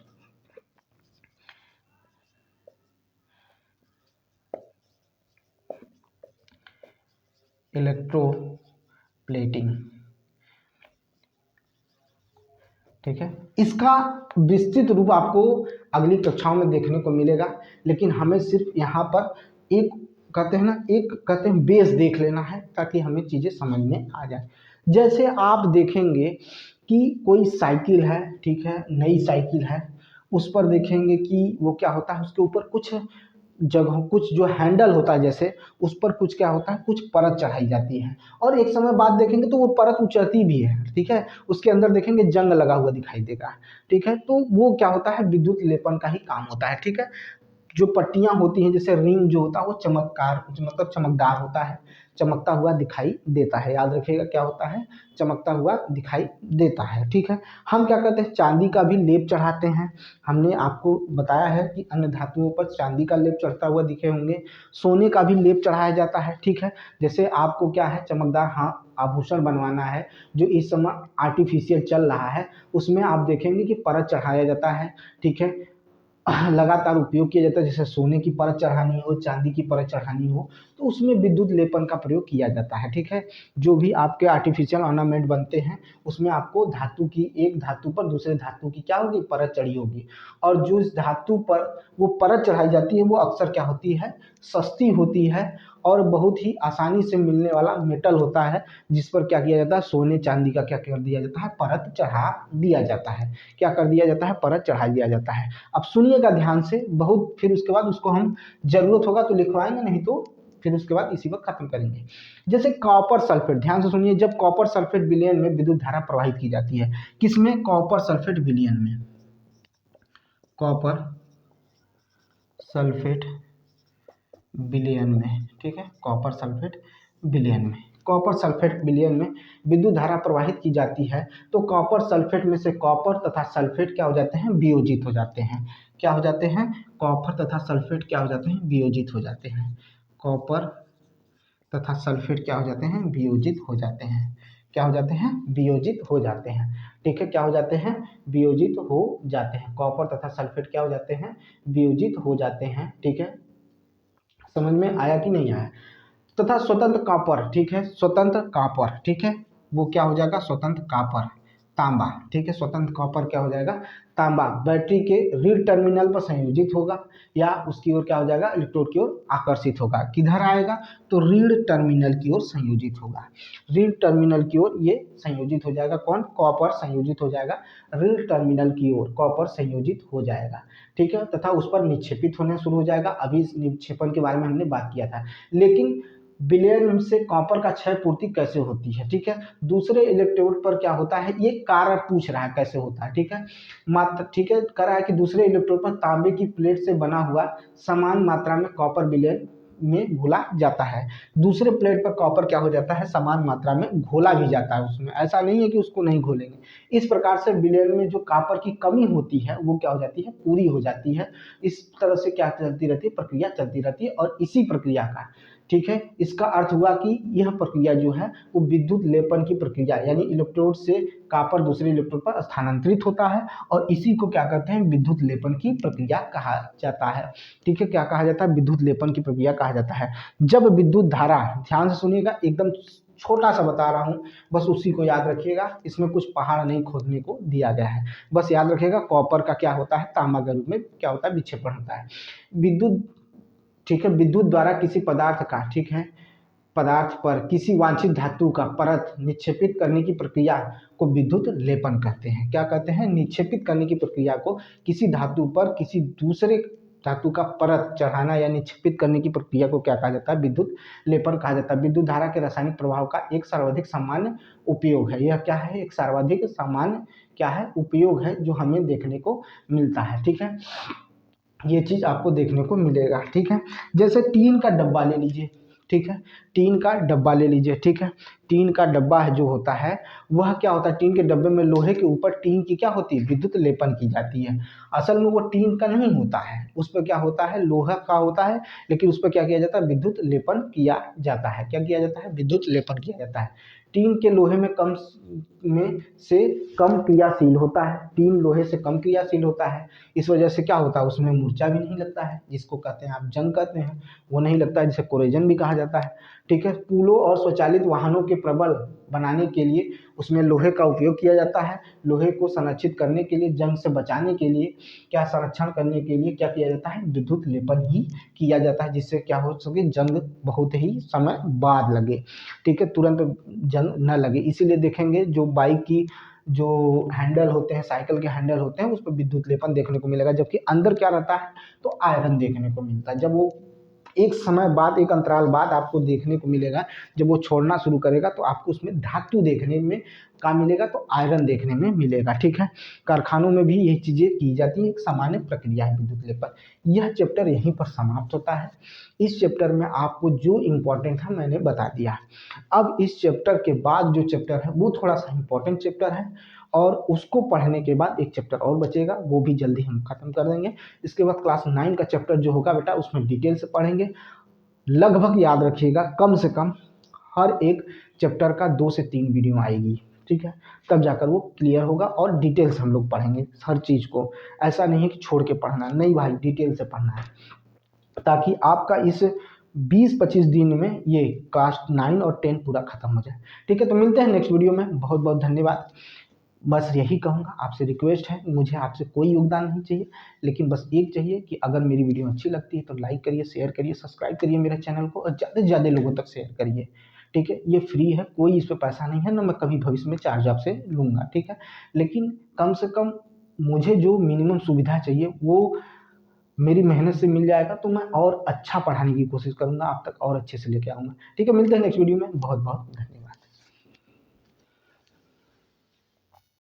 इलेक्ट्रोप्लेटिंग, ठीक है। इसका विस्तृत रूप आपको अगली कक्षाओं में देखने को मिलेगा, लेकिन हमें सिर्फ यहाँ पर एक कहते हैं ना, एक कहते हैं बेस देख लेना है ताकि हमें चीज़ें समझ में आ जाए। जैसे आप देखेंगे कि कोई साइकिल है, ठीक है, नई साइकिल है, उस पर देखेंगे कि वो क्या होता है, उसके ऊपर कुछ जगह कुछ जो हैंडल होता है, जैसे उस पर कुछ क्या होता है, कुछ परत चढ़ाई जाती है, और एक समय बाद देखेंगे तो वो परत उचरती भी है, ठीक है, उसके अंदर देखेंगे जंग लगा हुआ दिखाई देगा, ठीक है। तो वो क्या होता है, विद्युत लेपन का ही काम होता है, ठीक है। जो पट्टियां होती हैं, जैसे रिंग जो होता है वो चमकदार, मतलब चमकदार होता है, चमकता हुआ दिखाई देता है, याद रखिएगा क्या होता है, चमकता हुआ दिखाई देता है, ठीक है। हम क्या करते हैं, चांदी का भी लेप चढ़ाते हैं, हमने आपको बताया है कि अन्य धातुओं पर चांदी का लेप चढ़ता हुआ दिखे होंगे, सोने का भी लेप चढ़ाया जाता है, ठीक है। जैसे आपको क्या है, चमकदार हाँ आभूषण बनवाना है जो इस समय आर्टिफिशियल चल रहा है, उसमें आप देखेंगे कि परत चढ़ाया जाता है, ठीक है, लगातार उपयोग किया जाता है। जैसे सोने की परत चढ़ानी हो, चांदी की परत चढ़ानी हो, तो उसमें विद्युत लेपन का प्रयोग किया जाता है, ठीक है। जो भी आपके आर्टिफिशियल ऑर्नामेंट बनते हैं उसमें आपको धातु की, एक धातु पर दूसरे धातु की क्या होगी, परत चढ़ी होगी, और जो इस धातु पर वो परत चढ़ाई जाती है वो अक्सर क्या होती है, सस्ती होती है और बहुत ही आसानी से मिलने वाला मेटल होता है, जिस पर क्या किया जाता है, सोने चांदी का क्या कर दिया जाता है, परत चढ़ा दिया जाता है, क्या कर दिया जाता है, परत चढ़ा दिया जाता है। अब सुनिएगा ध्यान से बहुत, फिर उसके बाद उसको हम जरूरत होगा तो लिखवाएंगे, नहीं तो फिर उसके बाद इसी वक्त खत्म करेंगे। जैसे कॉपर सल्फेट, ध्यान से सुनिए, जब कॉपर सल्फेट विलयन में विद्युत धारा प्रवाहित की जाती है, किसमें, कॉपर सल्फेट विलयन में, कॉपर सल्फेट विलयन में, ठीक है, कॉपर सल्फेट विलयन में, कॉपर सल्फेट विलयन में विद्युत धारा प्रवाहित की जाती है, तो कॉपर सल्फेट में से कॉपर तथा सल्फेट क्या हो जाते हैं, वियोजित हो जाते हैं, क्या हो जाते हैं, कॉपर तथा सल्फेट क्या हो जाते हैं, वियोजित हो जाते हैं, कॉपर तथा सल्फेट क्या हो जाते हैं, वियोजित हो जाते हैं, क्या हो जाते हैं, वियोजित हो जाते हैं, ठीक है, क्या हो जाते हैं, वियोजित हो जाते हैं, कॉपर तथा सल्फेट क्या हो जाते हैं, वियोजित हो जाते हैं, ठीक है। समझ में आया कि नहीं आया। तथा स्वतंत्र कॉपर, ठीक है, स्वतंत्र कॉपर, ठीक है, वो क्या हो जाएगा, स्वतंत्र कॉपर, तांबा, ठीक है, स्वतंत्र कॉपर क्या हो जाएगा, तांबा, बैटरी के रीढ़ टर्मिनल पर संयोजित होगा या उसकी ओर क्या हो जाएगा, इलेक्ट्रोड की ओर आकर्षित होगा, किधर आएगा, तो रीढ़ टर्मिनल की ओर संयोजित होगा, रीढ़ टर्मिनल की ओर ये संयोजित हो जाएगा, कौन, कॉपर संयोजित हो जाएगा, रीढ़ टर्मिनल की ओर कॉपर संयोजित हो जाएगा, ठीक है, तथा उस पर निक्षेपित होने शुरू हो जाएगा। अभी इस निक्षेपण के बारे में हमने बात किया था, लेकिन विलयन से कॉपर का क्षय पूर्ति कैसे होती है, ठीक है, दूसरे इलेक्ट्रोड पर क्या होता है, ये कारण पूछ रहा है कैसे होता है, ठीक है, मात्र, ठीक है, कह रहा है कि दूसरे इलेक्ट्रोड पर तांबे की प्लेट से बना हुआ समान मात्रा में कॉपर विलयन में घोला जाता है, दूसरे प्लेट पर कॉपर क्या हो जाता है, समान मात्रा में घोला भी जाता है उसमें, ऐसा नहीं है कि उसको नहीं घोलेंगे। इस प्रकार से विलयन में जो कॉपर की कमी होती है वो क्या हो जाती है, पूरी हो जाती है। इस तरह से क्या चलती रहती है, प्रक्रिया चलती रहती है, और इसी प्रक्रिया का, ठीक है, इसका अर्थ हुआ कि यह प्रक्रिया जो है वो विद्युत लेपन की प्रक्रिया, यानी इलेक्ट्रोड से कॉपर दूसरे इलेक्ट्रोड पर स्थानांतरित होता है, और इसी को क्या कहते हैं, विद्युत लेपन की प्रक्रिया कहा जाता है, ठीक है, क्या कहा जाता है, विद्युत लेपन की प्रक्रिया कहा जाता है। जब विद्युत धारा, ध्यान से सुनिएगा, एकदम छोटा सा बता रहा हूँ, बस उसी को याद रखिएगा, इसमें कुछ पहाड़ नहीं खोदने को दिया गया है, बस याद रखिएगा कॉपर का क्या होता है, तांबा के रूप में क्या होता है, विक्षेपण होता है। विद्युत, ठीक है, विद्युत द्वारा किसी पदार्थ का, ठीक है, पदार्थ पर किसी वांछित धातु का परत निक्षेपित करने की प्रक्रिया को विद्युत लेपन कहते हैं, क्या कहते हैं, निक्षेपित करने की प्रक्रिया को किसी धातु पर किसी दूसरे धातु का परत चढ़ाना या निक्षेपित करने की प्रक्रिया को क्या कहा जाता है, विद्युत लेपन कहा जाता है। विद्युत धारा के रासायनिक प्रभाव का एक सर्वाधिक सामान्य उपयोग है, यह क्या है, एक सर्वाधिक सामान्य क्या है, उपयोग है जो हमें देखने को मिलता है, ठीक है, ये चीज आपको देखने को मिलेगा, ठीक है। जैसे टीन का डब्बा ले लीजिए, ठीक है, टीन का डब्बा ले लीजिए, ठीक है, टीन का डब्बा है जो होता है, वह क्या होता है, टीन के डब्बे में लोहे के ऊपर टीन की क्या होती है, विद्युत लेपन की जाती है। असल में वो टीन का नहीं होता है, उस पर क्या होता है, लोहा का होता है, लेकिन उस पर क्या किया जाता है, विद्युत लेपन किया जाता है। क्या किया जाता है, विद्युत लेपन किया जाता है। टीन के लोहे में से कम क्रियाशील होता है, टीन लोहे से कम क्रियाशील होता है। इस वजह से क्या होता है, उसमें मूर्छा भी नहीं लगता है, जिसको कहते हैं आप जंग कहते हैं, वो नहीं लगता है, जिसे कोरेजन भी कहा जाता है। ठीक है, पुलों और स्वचालित वाहनों के प्रबल बनाने के लिए उसमें लोहे का उपयोग किया जाता है। लोहे को संरक्षित करने के लिए, जंग से बचाने के लिए, क्या संरक्षण करने के लिए क्या किया जाता है, विद्युत लेपन ही किया जाता है, जिससे क्या हो सके, जंग बहुत ही समय बाद लगे। ठीक है, तुरंत जंग न लगे। इसीलिए देखेंगे जो बाइक की जो हैंडल होते हैं, साइकिल के हैंडल होते हैं, उस पर विद्युत लेपन देखने को मिलेगा, जबकि अंदर क्या रहता है, तो आयरन देखने को मिलता है। जब वो एक समय बाद, एक अंतराल बाद आपको देखने को मिलेगा, जब वो छोड़ना शुरू करेगा तो आपको उसमें धातु देखने में का मिलेगा, तो आयरन देखने में मिलेगा। ठीक है, कारखानों में भी यही चीज़ें की जाती हैं, एक सामान्य प्रक्रिया है विद्युत लेपन। यह चैप्टर यहीं पर समाप्त होता है। इस चैप्टर में आपको जो इम्पोर्टेंट है मैंने बता दिया। अब इस चैप्टर के बाद जो चैप्टर है वो थोड़ा सा इम्पोर्टेंट चैप्टर है, और उसको पढ़ने के बाद एक चैप्टर और बचेगा, वो भी जल्दी हम खत्म कर देंगे। इसके बाद क्लास 9 का चैप्टर जो होगा बेटा, उसमें डिटेल से पढ़ेंगे। लगभग याद रखिएगा, कम से कम हर एक चैप्टर का 2 से 3 वीडियो आएगी। ठीक है, तब जाकर वो क्लियर होगा, और डिटेल से हम लोग पढ़ेंगे हर चीज़ को। ऐसा नहीं है कि छोड़ के पढ़ना, नहीं भाई, डिटेल से पढ़ना है, ताकि आपका इस 20-25 दिन में ये क्लास 9 और 10 पूरा खत्म हो जाए। ठीक है, तो मिलते हैं नेक्स्ट वीडियो में। बहुत बहुत धन्यवाद। बस यही कहूँगा, आपसे रिक्वेस्ट है, मुझे आपसे कोई योगदान नहीं चाहिए, लेकिन बस एक चाहिए कि अगर मेरी वीडियो अच्छी लगती है तो लाइक करिए, शेयर करिए, सब्सक्राइब करिए मेरे चैनल को, और ज़्यादा से ज़्यादा लोगों तक शेयर करिए। ठीक है, ये फ्री है, कोई इस पे पैसा नहीं है, ना मैं कभी भविष्य में चार्ज आपसे लूँगा। ठीक है, लेकिन कम से कम मुझे जो मिनिमम सुविधा चाहिए वो मेरी मेहनत से मिल जाएगा, तो मैं और अच्छा पढ़ाने की कोशिश करूँगा, आप तक और अच्छे से लेके आऊँगा। ठीक है, मिलते हैं नेक्स्ट वीडियो में। बहुत बहुत धन्यवाद।